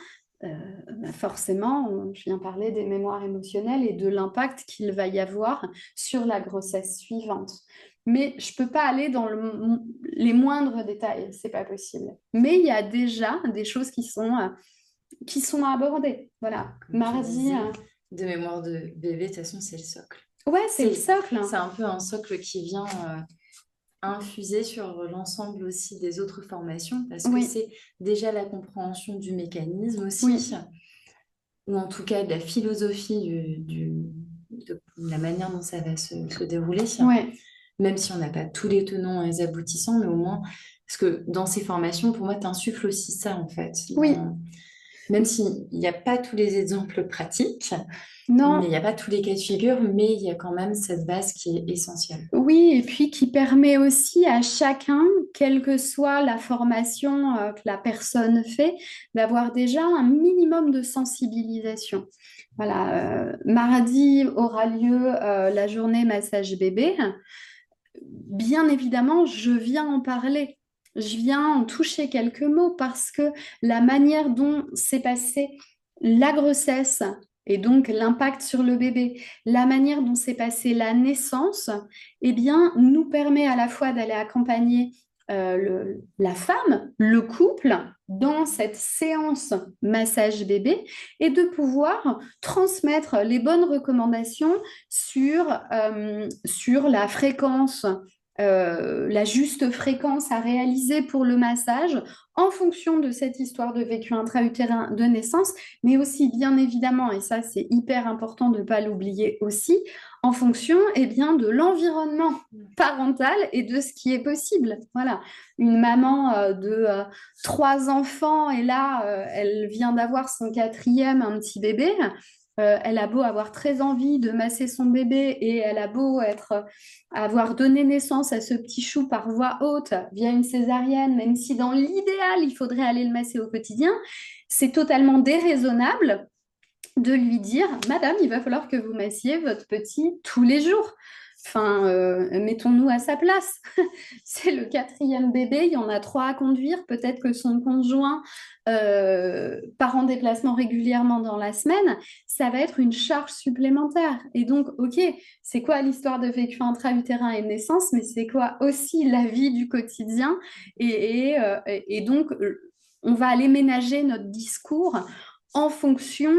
[SPEAKER 2] forcément, je viens parler des mémoires émotionnelles et de l'impact qu'il va y avoir sur la grossesse suivante. Mais je ne peux pas aller dans les moindres détails, c'est pas possible. Mais il y a déjà des choses qui sont abordées. Voilà.
[SPEAKER 1] Comme tu disais, de mémoire de bébé, de toute façon, c'est le socle.
[SPEAKER 2] Ouais, c'est le socle.
[SPEAKER 1] C'est un peu un socle qui vient infuser sur l'ensemble aussi des autres formations, parce que c'est déjà la compréhension du mécanisme aussi, ou en tout cas de la philosophie de la manière dont ça va se dérouler. Même si on n'a pas tous les tenants et les aboutissants, mais au moins, parce que dans ces formations, pour moi, tu insuffles aussi ça, en fait. Même s'il n'y a pas tous les exemples pratiques,
[SPEAKER 2] non.
[SPEAKER 1] Mais il n'y a pas tous les cas de figure, mais il y a quand même cette base qui est essentielle.
[SPEAKER 2] Oui, et puis qui permet aussi à chacun, quelle que soit la formation que la personne fait, d'avoir déjà un minimum de sensibilisation. Voilà, mardi aura lieu la journée massage bébé. Bien évidemment, je viens en parler. Je viens en toucher quelques mots parce que la manière dont s'est passée la grossesse et donc l'impact sur le bébé, la manière dont s'est passée la naissance, eh bien, nous permet à la fois d'aller accompagner la femme, le couple, dans cette séance massage bébé et de pouvoir transmettre les bonnes recommandations sur la fréquence, la juste fréquence à réaliser pour le massage en fonction de cette histoire de vécu intra-utérin de naissance, mais aussi bien évidemment, et ça c'est hyper important de ne pas l'oublier aussi, en fonction bien, de l'environnement parental et de ce qui est possible. Voilà, une maman de 3 enfants et là, elle vient d'avoir son 4e, un petit bébé. Elle a beau avoir très envie de masser son bébé et elle a beau avoir donné naissance à ce petit chou par voie haute via une césarienne, même si dans l'idéal, il faudrait aller le masser au quotidien, c'est totalement déraisonnable de lui dire, Madame, il va falloir que vous massiez votre petit tous les jours. Enfin, mettons-nous à sa place. C'est le 4e bébé, il y en a 3 à conduire. Peut-être que son conjoint part en déplacement régulièrement dans la semaine. Ça va être une charge supplémentaire. Et donc, ok, c'est quoi l'histoire de vécu intra-utérin et de naissance, mais c'est quoi aussi la vie du quotidien et donc, on va aller ménager notre discours en fonction,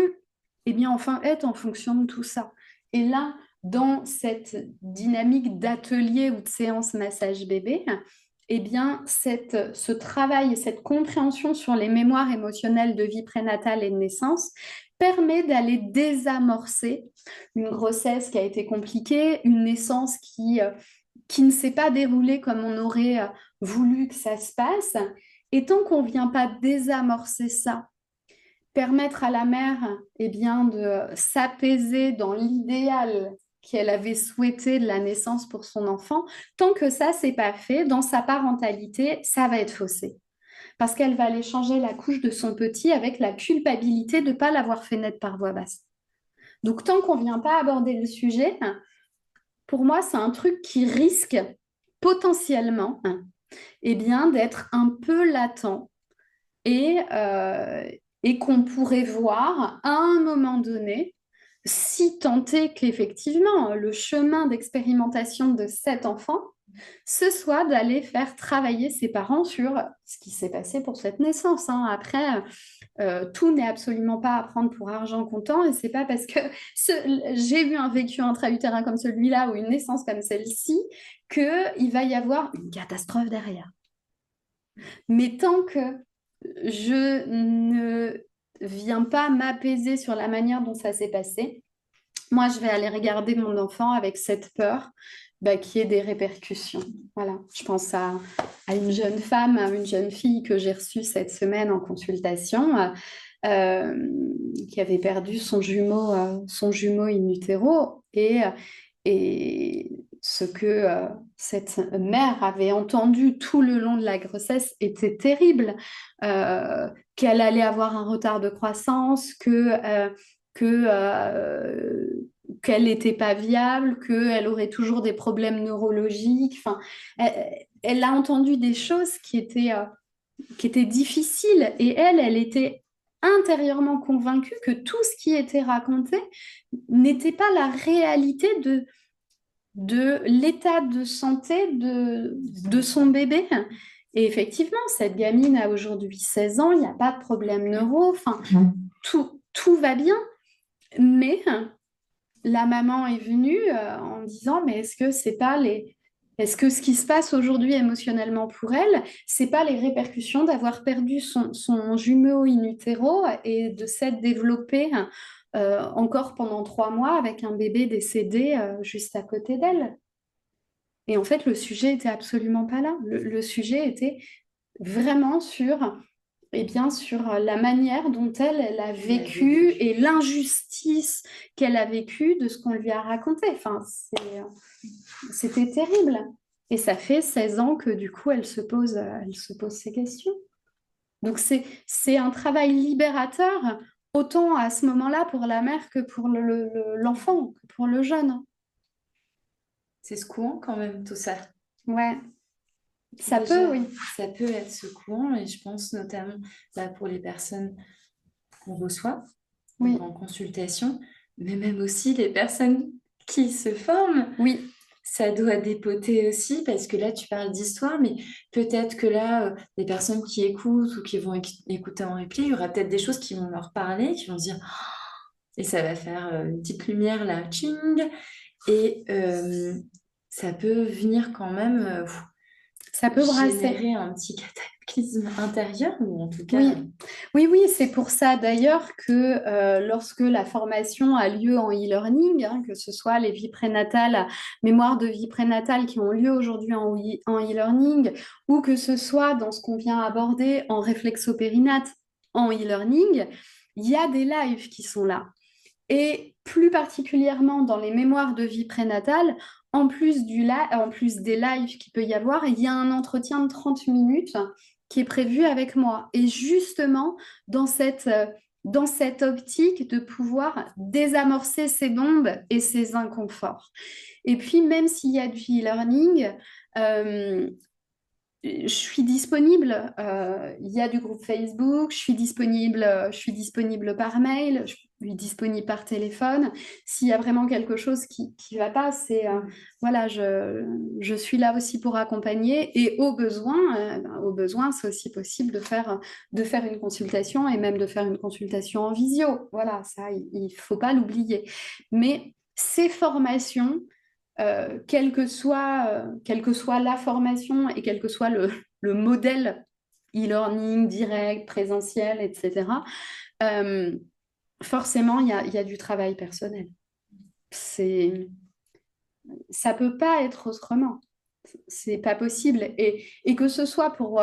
[SPEAKER 2] en fonction de tout ça. Et là, dans cette dynamique d'atelier ou de séance massage bébé, ce travail et cette compréhension sur les mémoires émotionnelles de vie prénatale et de naissance permet d'aller désamorcer une grossesse qui a été compliquée, une naissance qui ne s'est pas déroulée comme on aurait voulu que ça se passe. Et tant qu'on ne vient pas désamorcer ça, permettre à la mère de s'apaiser dans l'idéal qu'elle avait souhaité de la naissance pour son enfant, tant que ça, c'est pas fait, dans sa parentalité, ça va être faussé. Parce qu'elle va aller changer la couche de son petit avec la culpabilité de ne pas l'avoir fait naître par voie basse. Donc, tant qu'on ne vient pas aborder le sujet, pour moi, c'est un truc qui risque potentiellement d'être un peu latent et qu'on pourrait voir à un moment donné, si tant est qu'effectivement le chemin d'expérimentation de cet enfant, ce soit d'aller faire travailler ses parents sur ce qui s'est passé pour cette naissance. Après, tout n'est absolument pas à prendre pour argent comptant et c'est pas parce que j'ai eu un vécu intra-utérin comme celui-là ou une naissance comme celle-ci qu'il va y avoir une catastrophe derrière. Mais tant que je ne viens pas m'apaiser sur la manière dont ça s'est passé, moi, je vais aller regarder mon enfant avec cette peur qu'il y ait des répercussions. Voilà, je pense à une jeune femme, à une jeune fille que j'ai reçue cette semaine en consultation, qui avait perdu son jumeau in utero et ce que cette mère avait entendu tout le long de la grossesse était terrible, qu'elle allait avoir un retard de croissance, qu'elle n'était pas viable, qu'elle aurait toujours des problèmes neurologiques. Enfin, elle a entendu des choses qui étaient difficiles et elle était intérieurement convaincue que tout ce qui était raconté n'était pas la réalité de l'état de santé de son bébé. Et effectivement, cette gamine a aujourd'hui 16 ans, il n'y a pas de problème neuro, enfin, tout va bien. Mais la maman est venue en disant, mais est-ce que c'est pas les... Est-ce que ce qui se passe aujourd'hui émotionnellement pour elle, c'est pas les répercussions d'avoir perdu son jumeau in utero et de s'être développé encore pendant 3 mois avec un bébé décédé juste à côté d'elle? Et en fait, le sujet était absolument pas là. Le sujet était vraiment sur, eh bien, sur la manière dont elle a vécu et l'injustice qu'elle a vécue de ce qu'on lui a raconté. Enfin, c'était terrible. Et ça fait 16 ans que du coup, elle se pose ces questions. Donc, c'est un travail libérateur, autant à ce moment-là pour la mère que pour l'enfant, que pour le jeune.
[SPEAKER 1] C'est secouant quand même tout ça.
[SPEAKER 2] Ouais, ça
[SPEAKER 1] Déjà,
[SPEAKER 2] peut, oui.
[SPEAKER 1] ça peut être secouant et je pense notamment pour les personnes qu'on reçoit
[SPEAKER 2] Oui,
[SPEAKER 1] donc en consultation, mais même aussi les personnes qui se forment.
[SPEAKER 2] oui,
[SPEAKER 1] Ça doit dépoter aussi parce que là, tu parles d'histoire, mais peut-être que là, les personnes qui écoutent ou qui vont écouter en replay, il y aura peut-être des choses qui vont leur parler, qui vont se dire, et ça va faire une petite lumière là, ching, et ça peut venir quand même
[SPEAKER 2] ça peut brasser.
[SPEAKER 1] générer un petit cataclysme intérieur, ou en tout cas,
[SPEAKER 2] Oui, oui, oui, c'est pour ça d'ailleurs que lorsque la formation a lieu en e-learning, hein, que ce soit les vies prénatales, mémoires de vie prénatale qui ont lieu aujourd'hui en e-learning, ou que ce soit dans ce qu'on vient aborder en réflexopérinate en e-learning, il y a des lives qui sont là. Et plus particulièrement dans les mémoires de vie prénatale, en plus des lives qu'il peut y avoir, il y a un entretien de 30 minutes qui est prévu avec moi. Et justement, dans cette optique de pouvoir désamorcer ces bombes et ces inconforts. Et puis, même s'il y a du e-learning, je suis disponible. Il y a du groupe Facebook. Je suis disponible par mail. Je suis disponible par téléphone. S'il y a vraiment quelque chose qui va pas, voilà, je suis là aussi pour accompagner. Et au besoin, c'est aussi possible de faire une consultation et même de faire une consultation en visio. Voilà, ça, il faut pas l'oublier. Mais ces formations quelle que soit la formation et quel que soit le modèle e-learning, direct, présentiel, etc., euh, forcément, il y a du travail personnel. C'est, ça peut pas être autrement. C'est pas possible. Et que ce soit pour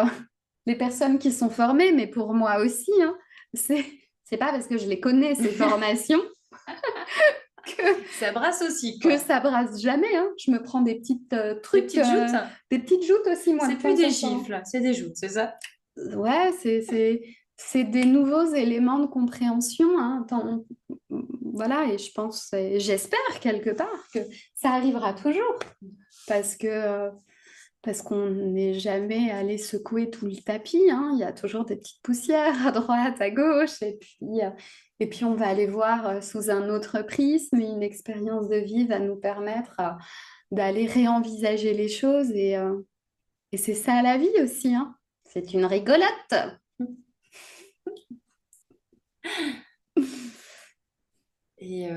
[SPEAKER 2] les personnes qui sont formées, mais pour moi aussi, hein, c'est pas parce que je les connais, ces formations, que
[SPEAKER 1] ça brasse aussi, quoi.
[SPEAKER 2] que ça brasse jamais. Hein. Je me prends des petites trucs, des petites joutes aussi, moi.
[SPEAKER 1] C'est plus des gifles, c'est des joutes, c'est ça?
[SPEAKER 2] Ouais, c'est des nouveaux éléments de compréhension. Hein. Voilà, et je pense, et j'espère quelque part que ça arrivera toujours parce qu'on n'est jamais allé secouer tout le tapis. Hein. Il y a toujours des petites poussières à droite, à gauche, et puis on va aller voir sous un autre prisme. Une expérience de vie va nous permettre d'aller réenvisager les choses, et c'est ça la vie aussi. Hein. C'est une rigolote.
[SPEAKER 1] Et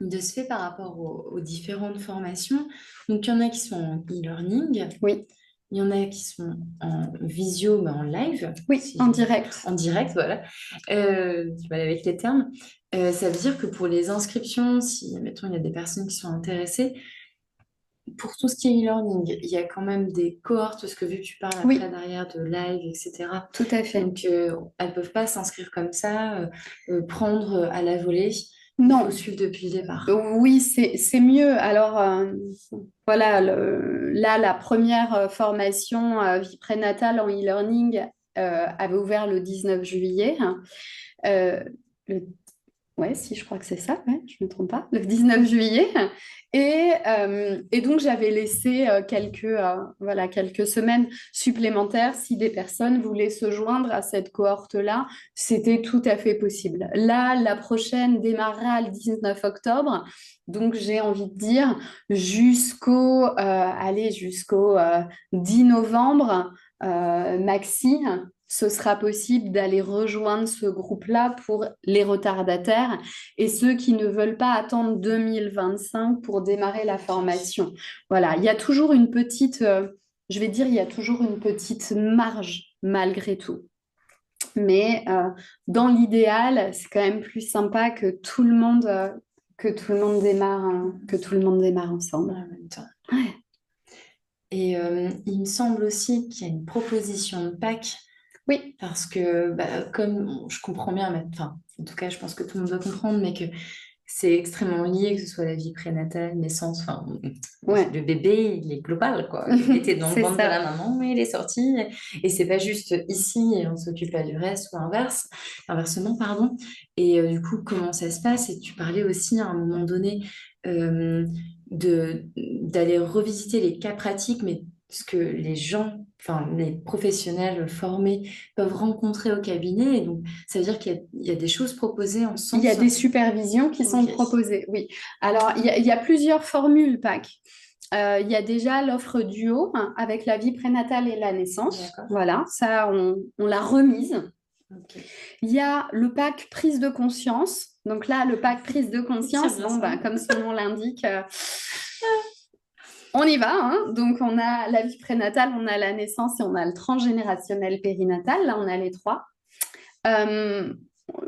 [SPEAKER 1] de ce fait, par rapport aux différentes formations, donc il y en a qui sont en e-learning,
[SPEAKER 2] Oui,
[SPEAKER 1] il y en a qui sont en visio, mais en live,
[SPEAKER 2] oui, en direct.
[SPEAKER 1] en direct, voilà. Du mal avec les termes. Ça veut dire que pour les inscriptions, si, mettons, il y a des personnes qui sont intéressées, pour tout ce qui est e-learning, il y a quand même des cohortes, parce que vu que tu parles
[SPEAKER 2] Oui,
[SPEAKER 1] après derrière de live, etc.,
[SPEAKER 2] tout à fait.
[SPEAKER 1] donc elles ne peuvent pas s'inscrire comme ça, prendre à la volée. Il faut
[SPEAKER 2] Non,
[SPEAKER 1] suivre depuis le départ.
[SPEAKER 2] oui, c'est mieux. Alors, voilà, là, la première formation vie prénatale en e-learning avait ouvert le 19 juillet. Hein. Euh, le Ouais, si, je crois que c'est ça, ouais, je ne me trompe pas, le 19 juillet. Et donc, j'avais laissé voilà, quelques semaines supplémentaires si des personnes voulaient se joindre à cette cohorte-là. C'était tout à fait possible. Là, la prochaine démarrera le 19 octobre. Donc, j'ai envie de dire jusqu'au 10 novembre maxi, ce sera possible d'aller rejoindre ce groupe-là pour les retardataires et ceux qui ne veulent pas attendre 2025 pour démarrer la formation. Voilà, il y a toujours une petite, je vais dire, il y a toujours une petite marge malgré tout. Mais dans l'idéal, c'est quand même plus sympa que tout le monde démarre, que tout le monde démarre ensemble.
[SPEAKER 1] En même temps.
[SPEAKER 2] Ouais.
[SPEAKER 1] Et il me semble aussi qu'il y a une proposition de Pâques.
[SPEAKER 2] Oui,
[SPEAKER 1] Parce que, comme je comprends bien, mais, enfin, en tout cas, je pense que tout le monde doit comprendre, mais que c'est extrêmement lié, que ce soit la vie prénatale, naissance, enfin,
[SPEAKER 2] ouais,
[SPEAKER 1] le bébé, il est global, quoi. Il était dans le
[SPEAKER 2] c'est
[SPEAKER 1] ventre de
[SPEAKER 2] ça.
[SPEAKER 1] la maman, mais il est sorti. Et c'est pas juste ici, et on s'occupe pas du reste, ou inversement, pardon. Et du coup, comment ça se passe? Et tu parlais aussi à un moment donné euh, d'aller revisiter les cas pratiques, mais ce que les gens, enfin, les professionnels formés peuvent rencontrer au cabinet. Et donc, ça veut dire qu'il y a des choses proposées en ce
[SPEAKER 2] Il y a
[SPEAKER 1] sens.
[SPEAKER 2] des supervisions qui sont
[SPEAKER 1] Ok.
[SPEAKER 2] proposées, oui. Alors, il y a plusieurs formules PAC. Il y a déjà l'offre duo avec la vie prénatale et la naissance.
[SPEAKER 1] D'accord.
[SPEAKER 2] Voilà, ça, on l'a remise.
[SPEAKER 1] Ok.
[SPEAKER 2] Il y a le pack prise de conscience. Donc là, le pack prise de
[SPEAKER 1] Tiens
[SPEAKER 2] conscience,
[SPEAKER 1] bien ça.
[SPEAKER 2] comme son nom l'indique, on y va, hein. Donc, on a la vie prénatale, on a la naissance et on a le transgénérationnel périnatal. Là, on a les trois. Euh,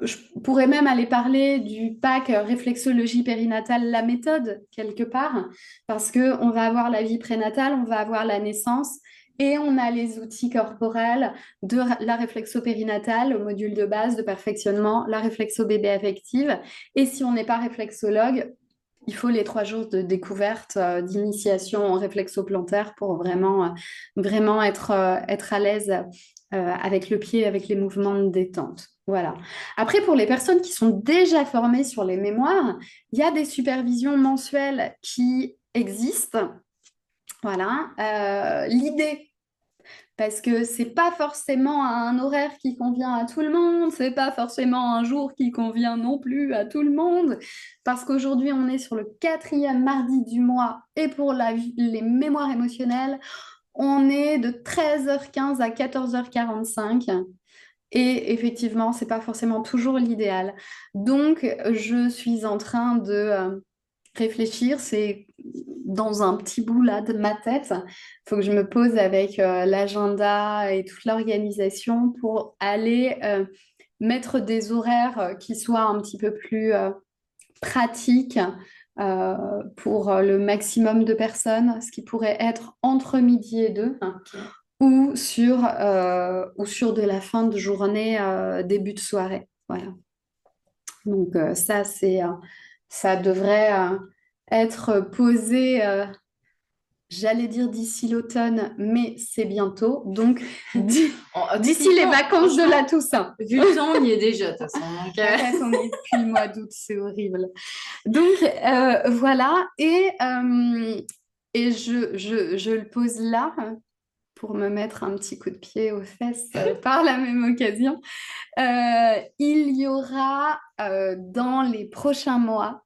[SPEAKER 2] je pourrais même aller parler du pack réflexologie périnatale, la méthode, quelque part, parce qu'on va avoir la vie prénatale, on va avoir la naissance et on a les outils corporels de la réflexo-périnatale, au module de base de perfectionnement, la réflexo-bébé affective. Et si on n'est pas réflexologue, il faut les 3 jours de découverte, d'initiation en réflexo-plantaire pour vraiment être à l'aise avec le pied, avec les mouvements de détente. Voilà. Après, pour les personnes qui sont déjà formées sur les mémoires, il y a des supervisions mensuelles qui existent. Voilà. L'idée, parce que c'est pas forcément un horaire qui convient à tout le monde, c'est pas forcément un jour qui convient non plus à tout le monde, parce qu'aujourd'hui on est sur le 4e mardi du mois et pour les mémoires émotionnelles, on est de 13h15 à 14h45. Et effectivement, c'est pas forcément toujours l'idéal. Donc, je suis en train de réfléchir. C'est dans un petit bout là de ma tête. Il faut que je me pose avec l'agenda et toute l'organisation pour aller mettre des horaires qui soient un petit peu plus pratiques pour le maximum de personnes, ce qui pourrait être entre midi et 2 ou sur de la fin de journée, début de soirée. Voilà. Donc ça devrait être posé, j'allais dire d'ici l'automne, mais c'est bientôt. Donc d'ici les vacances de la Toussaint.
[SPEAKER 1] Vu le temps, on y est déjà, de toute façon. Donc,
[SPEAKER 2] En fait, on est depuis le mois d'août, c'est horrible. Donc voilà, et je le pose là pour me mettre un petit coup de pied aux fesses par la même occasion. Il y aura dans les prochains mois,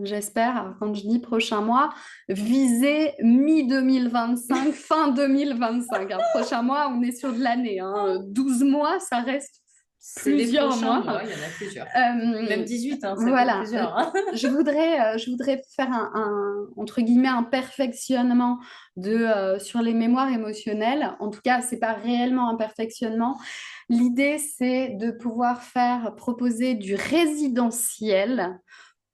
[SPEAKER 2] j'espère, alors quand je dis prochain mois, viser mi-2025, fin 2025. Un prochain mois, on est sur de l'année. 12 mois, ça reste
[SPEAKER 1] c'est les
[SPEAKER 2] plusieurs
[SPEAKER 1] prochains
[SPEAKER 2] mois.
[SPEAKER 1] il y en a plusieurs.
[SPEAKER 2] Euh,
[SPEAKER 1] Même 18, hein, ça fait
[SPEAKER 2] voilà.
[SPEAKER 1] plusieurs. Hein.
[SPEAKER 2] Je voudrais faire entre guillemets, un perfectionnement sur les mémoires émotionnelles. En tout cas, c'est pas réellement un perfectionnement. L'idée, c'est de pouvoir proposer du résidentiel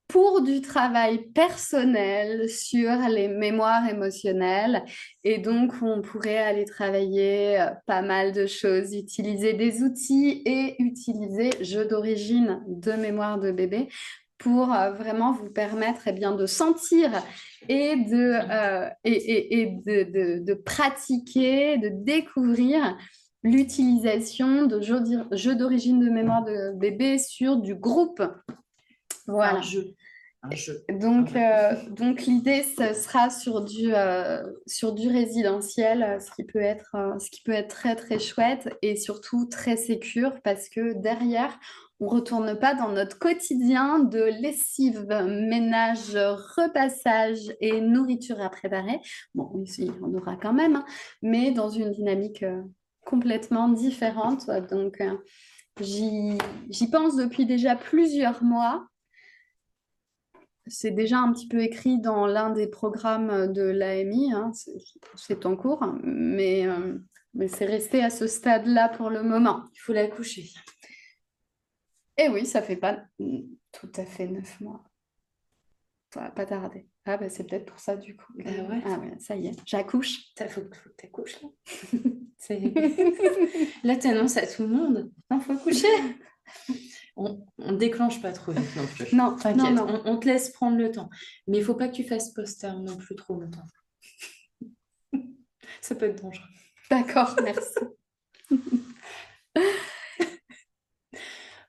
[SPEAKER 2] pour du travail personnel sur les mémoires émotionnelles. Et donc, on pourrait aller travailler pas mal de choses, utiliser des outils et utiliser jeux d'origine de mémoire de bébé pour vraiment vous permettre bien, de sentir et de pratiquer, de découvrir l'utilisation de jeux d'origine de mémoire de bébé sur du groupe.
[SPEAKER 1] Un
[SPEAKER 2] Voilà.
[SPEAKER 1] jeu. Un jeu.
[SPEAKER 2] Donc l'idée, ce sera sur du résidentiel, ce qui peut être très, très chouette et surtout très sécure parce que derrière, on ne retourne pas dans notre quotidien de lessive, ménage, repassage et nourriture à préparer. Bon, ici, on aura quand même, hein, mais dans une dynamique complètement différente. Donc, j'y pense depuis déjà plusieurs mois. C'est déjà un petit peu écrit dans l'un des programmes de l'AMI, hein, c'est en cours, mais c'est resté à ce stade-là pour le moment.
[SPEAKER 1] Il faut l'accoucher.
[SPEAKER 2] Et oui, ça fait pas tout à fait 9 mois. Ça va pas tarder. Ah bah c'est peut-être pour ça du coup.
[SPEAKER 1] Ah ouais.
[SPEAKER 2] Ah ouais, ça y est, j'accouche.
[SPEAKER 1] Faut que tu accouches là. Là, tu annonces à tout le monde. Il faut accoucher. On déclenche pas trop vite non plus.
[SPEAKER 2] Non,
[SPEAKER 1] t'inquiète,
[SPEAKER 2] non, non.
[SPEAKER 1] on te laisse prendre le temps. Mais il faut pas que tu fasses postern non plus trop longtemps. Ça peut être dangereux.
[SPEAKER 2] D'accord, merci.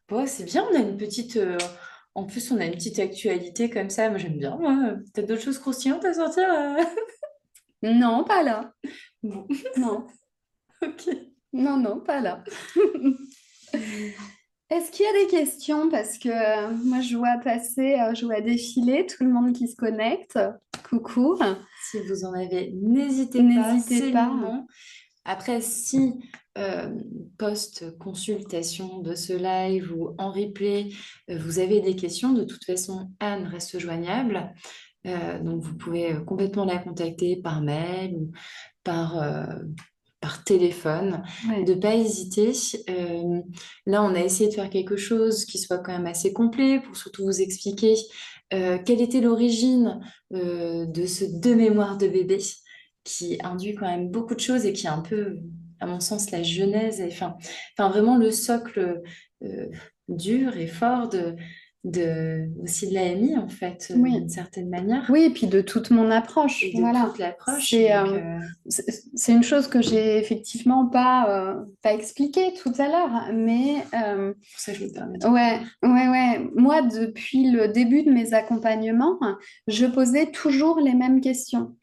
[SPEAKER 1] Bon, c'est bien, on a une petite... En plus, on a une petite actualité comme ça. Moi, j'aime bien. Moi. T'as d'autres choses croustillantes à sortir
[SPEAKER 2] Non, pas là.
[SPEAKER 1] Bon,
[SPEAKER 2] Non,
[SPEAKER 1] ok.
[SPEAKER 2] non, non, pas là. Est-ce qu'il y a des questions? Parce que moi, je vois passer, je vois défiler tout le monde qui se connecte. Coucou.
[SPEAKER 1] Si vous en avez, n'hésitez pas,
[SPEAKER 2] N'hésitez
[SPEAKER 1] c'est
[SPEAKER 2] pas.
[SPEAKER 1] le moment. Après, si post-consultation de ce live ou en replay, vous avez des questions, de toute façon, Anne reste joignable. Donc, vous pouvez complètement la contacter par mail ou par téléphone.
[SPEAKER 2] Ouais.
[SPEAKER 1] De ne pas hésiter. Là, on a essayé de faire quelque chose qui soit quand même assez complet pour surtout vous expliquer quelle était l'origine de ce deux mémoires de bébé qui induit quand même beaucoup de choses et qui est un peu, à mon sens, la genèse, et, enfin vraiment le socle dur et fort aussi de l'AMI, en fait,
[SPEAKER 2] Oui.
[SPEAKER 1] d'une certaine manière.
[SPEAKER 2] Oui, et puis de toute mon approche.
[SPEAKER 1] Et de
[SPEAKER 2] Voilà.
[SPEAKER 1] toute l'approche.
[SPEAKER 2] C'est une chose que j'ai effectivement pas expliquée tout à l'heure, mais
[SPEAKER 1] Pour ça, je me permets de
[SPEAKER 2] ouais. Moi, depuis le début de mes accompagnements, je posais toujours les mêmes questions.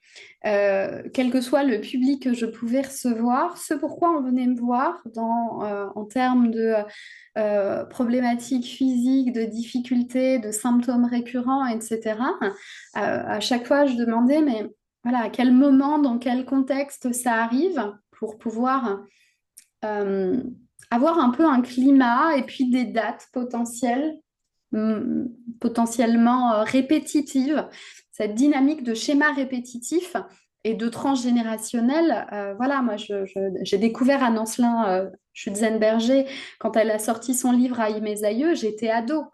[SPEAKER 2] Quel que soit le public que je pouvais recevoir, ce pourquoi on venait me voir en termes de problématiques physiques, de difficultés, de symptômes récurrents, etc. À chaque fois, je demandais, mais voilà, à quel moment, dans quel contexte ça arrive pour pouvoir euh, avoir un peu un climat et puis des dates potentielles, potentiellement répétitives, cette dynamique de schéma répétitif et de transgénérationnel. Voilà, moi, j'ai découvert Anne Ancelin Schutzenberger quand elle a sorti son livre Aïe mes aïeux, j'étais ado.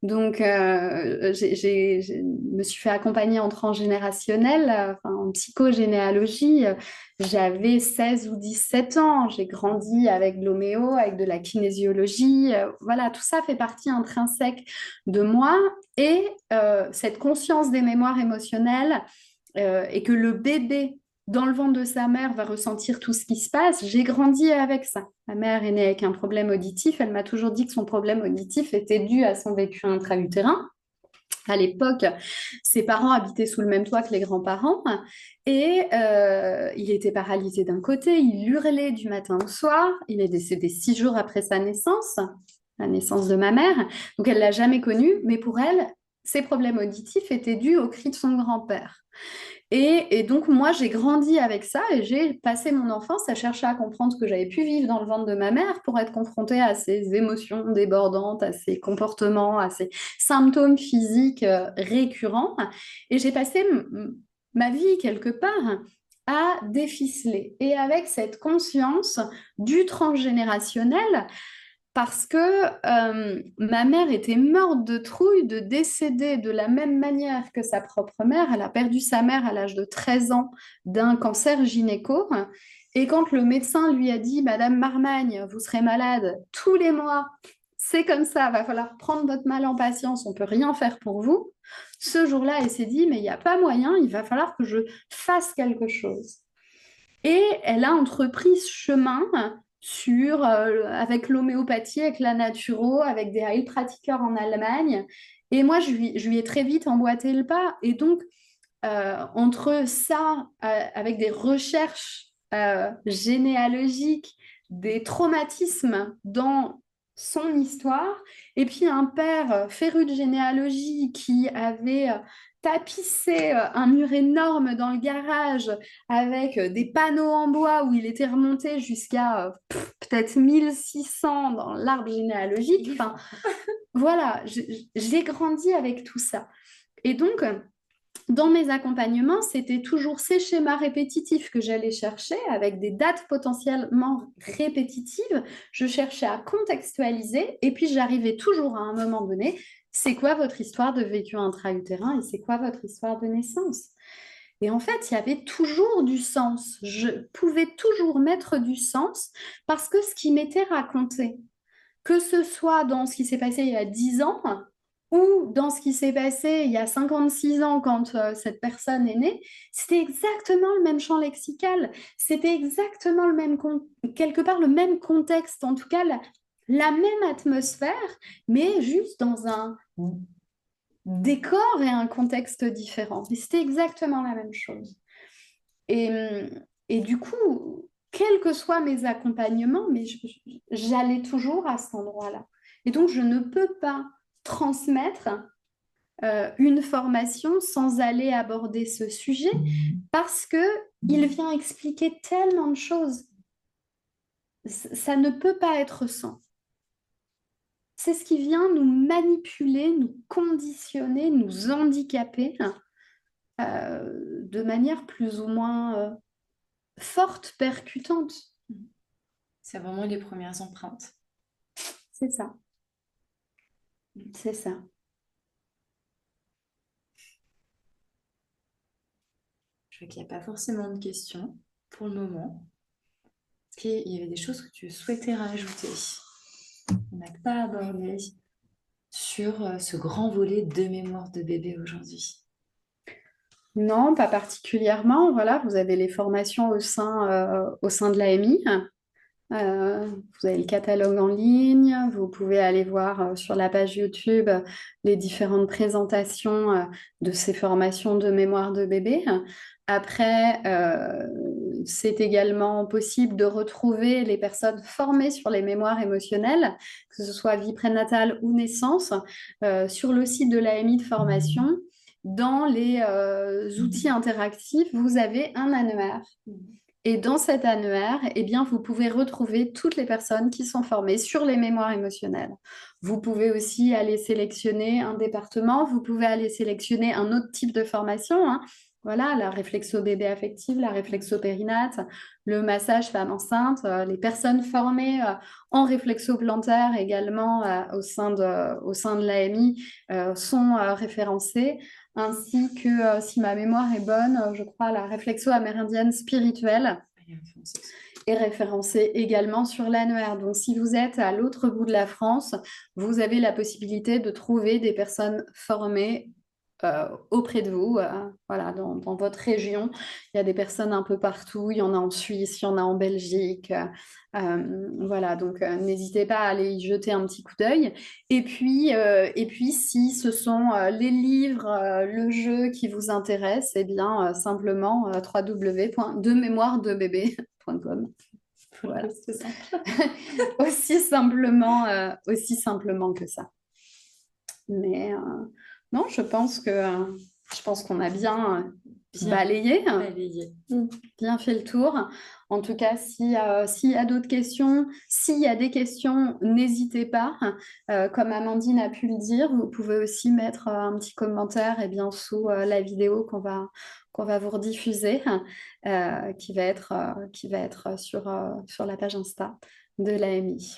[SPEAKER 2] Donc, je me suis fait accompagner en transgénérationnel, en psychogénéalogie. J'avais 16 ou 17 ans. J'ai grandi avec de l'homéo, avec de la kinésiologie. Voilà, tout ça fait partie intrinsèque de moi. Et cette conscience des mémoires émotionnelles et que le bébé dans le ventre de sa mère va ressentir tout ce qui se passe, j'ai grandi avec ça. Ma mère est née avec un problème auditif. Elle m'a toujours dit que son problème auditif était dû à son vécu intra-utérin. À l'époque, ses parents habitaient sous le même toit que les grands-parents et il était paralysé d'un côté, il hurlait du matin au soir. Il est décédé 6 jours après sa naissance, la naissance de ma mère. Donc, elle ne l'a jamais connu, mais pour elle, ses problèmes auditifs étaient dus au cri de son grand-père. Et donc, moi, j'ai grandi avec ça et j'ai passé mon enfance à chercher à comprendre ce que j'avais pu vivre dans le ventre de ma mère pour être confrontée à ces émotions débordantes, à ces comportements, à ces symptômes physiques récurrents. Et j'ai passé ma vie, quelque part, à déficeler. Et avec cette conscience du transgénérationnel, parce que ma mère était morte de trouille de décéder de la même manière que sa propre mère. Elle a perdu sa mère à l'âge de 13 ans d'un cancer gynéco. Et quand le médecin lui a dit, Madame Marmagne, vous serez malade tous les mois, c'est comme ça, va falloir prendre votre mal en patience, on ne peut rien faire pour vous. Ce jour-là, elle s'est dit, mais il n'y a pas moyen, il va falloir que je fasse quelque chose. Et elle a entrepris ce chemin avec l'homéopathie, avec la naturo, avec des heilpraktiker en Allemagne. Et moi, je lui ai très vite emboîté le pas. Et donc, entre ça, avec des recherches généalogiques, des traumatismes dans son histoire, et puis un père féru de généalogie qui avait tapissé un mur énorme dans le garage avec des panneaux en bois où il était remonté jusqu'à peut-être 1600 dans l'arbre généalogique. Enfin, voilà, j'ai grandi avec tout ça. Et donc, dans mes accompagnements, c'était toujours ces schémas répétitifs que j'allais chercher avec des dates potentiellement répétitives. Je cherchais à contextualiser et puis j'arrivais toujours à un moment donné, c'est quoi votre histoire de vécu intra-utérin et c'est quoi votre histoire de naissance? Et en fait, il y avait toujours du sens. Je pouvais toujours mettre du sens parce que ce qui m'était raconté, que ce soit dans ce qui s'est passé il y a 10 ans ou dans ce qui s'est passé il y a 56 ans quand cette personne est née, c'était exactement le même champ lexical, c'était exactement quelque part le même contexte, en tout cas la même atmosphère, mais juste dans un décor et un contexte différent. Mais c'était exactement la même chose. Et, et du coup, quels que soient mes accompagnements, mais j'allais toujours à cet endroit-là. Et donc, je ne peux pas transmettre une formation sans aller aborder ce sujet parce que il vient expliquer tellement de choses. Ça ne peut pas être sans. C'est ce qui vient nous manipuler, nous conditionner, nous handicaper de manière plus ou moins forte, percutante.
[SPEAKER 1] C'est vraiment les premières empreintes.
[SPEAKER 2] C'est ça. C'est ça.
[SPEAKER 1] Je vois qu'il n'y a pas forcément de questions pour le moment. Est-ce qu'il y avait des choses que tu souhaitais rajouter? On n'a pas abordé sur ce grand volet de mémoire de bébé aujourd'hui.
[SPEAKER 2] Non, pas particulièrement. Voilà, vous avez les formations au sein de l'AMI. Vous avez le catalogue en ligne. Vous pouvez aller voir sur la page YouTube les différentes présentations de ces formations de mémoire de bébé. Après, c'est également possible de retrouver les personnes formées sur les mémoires émotionnelles, que ce soit vie prénatale ou naissance, sur le site de l'AMI de formation. Dans les outils interactifs, vous avez un annuaire. Et dans cet annuaire, eh bien, vous pouvez retrouver toutes les personnes qui sont formées sur les mémoires émotionnelles. Vous pouvez aussi aller sélectionner un département, vous pouvez aller sélectionner un autre type de formation, hein. Voilà, la réflexo-bébé affective, la réflexo-périnate, le massage femme enceinte, les personnes formées en réflexo-plantaire également au sein de l'AMI sont référencées ainsi que, si ma mémoire est bonne, je crois, la réflexo-amérindienne spirituelle est référencée également sur l'annuaire. Donc, si vous êtes à l'autre bout de la France, vous avez la possibilité de trouver des personnes formées auprès de vous, voilà, dans votre région. Il y a des personnes un peu partout, il y en a en Suisse, il y en a en Belgique. Voilà, donc n'hésitez pas à aller y jeter un petit coup d'œil. Et puis si ce sont les livres, le jeu qui vous intéresse, eh bien simplement www.demémoiredebébé.com. Voilà,
[SPEAKER 1] C'est simple.
[SPEAKER 2] aussi simplement que ça. Mais non, je pense qu'on a bien balayé, bien fait le tour. En tout cas, s'il y a d'autres questions, s'il y a des questions, n'hésitez pas. Comme Amandine a pu le dire, vous pouvez aussi mettre un petit commentaire sous la vidéo qu'on va vous rediffuser, qui va être sur la page Insta de l'AMI.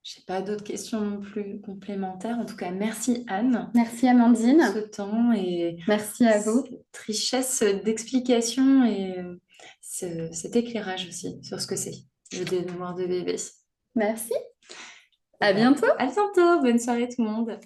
[SPEAKER 1] Je n'ai pas d'autres questions non plus complémentaires. En tout cas, merci Anne.
[SPEAKER 2] Merci Amandine.
[SPEAKER 1] Pour ce temps et
[SPEAKER 2] merci à vous.
[SPEAKER 1] Cette richesse d'explication et cet éclairage aussi sur ce que c'est le démémoire de bébé.
[SPEAKER 2] Merci. À bientôt.
[SPEAKER 1] À bientôt. Bonne soirée tout le monde.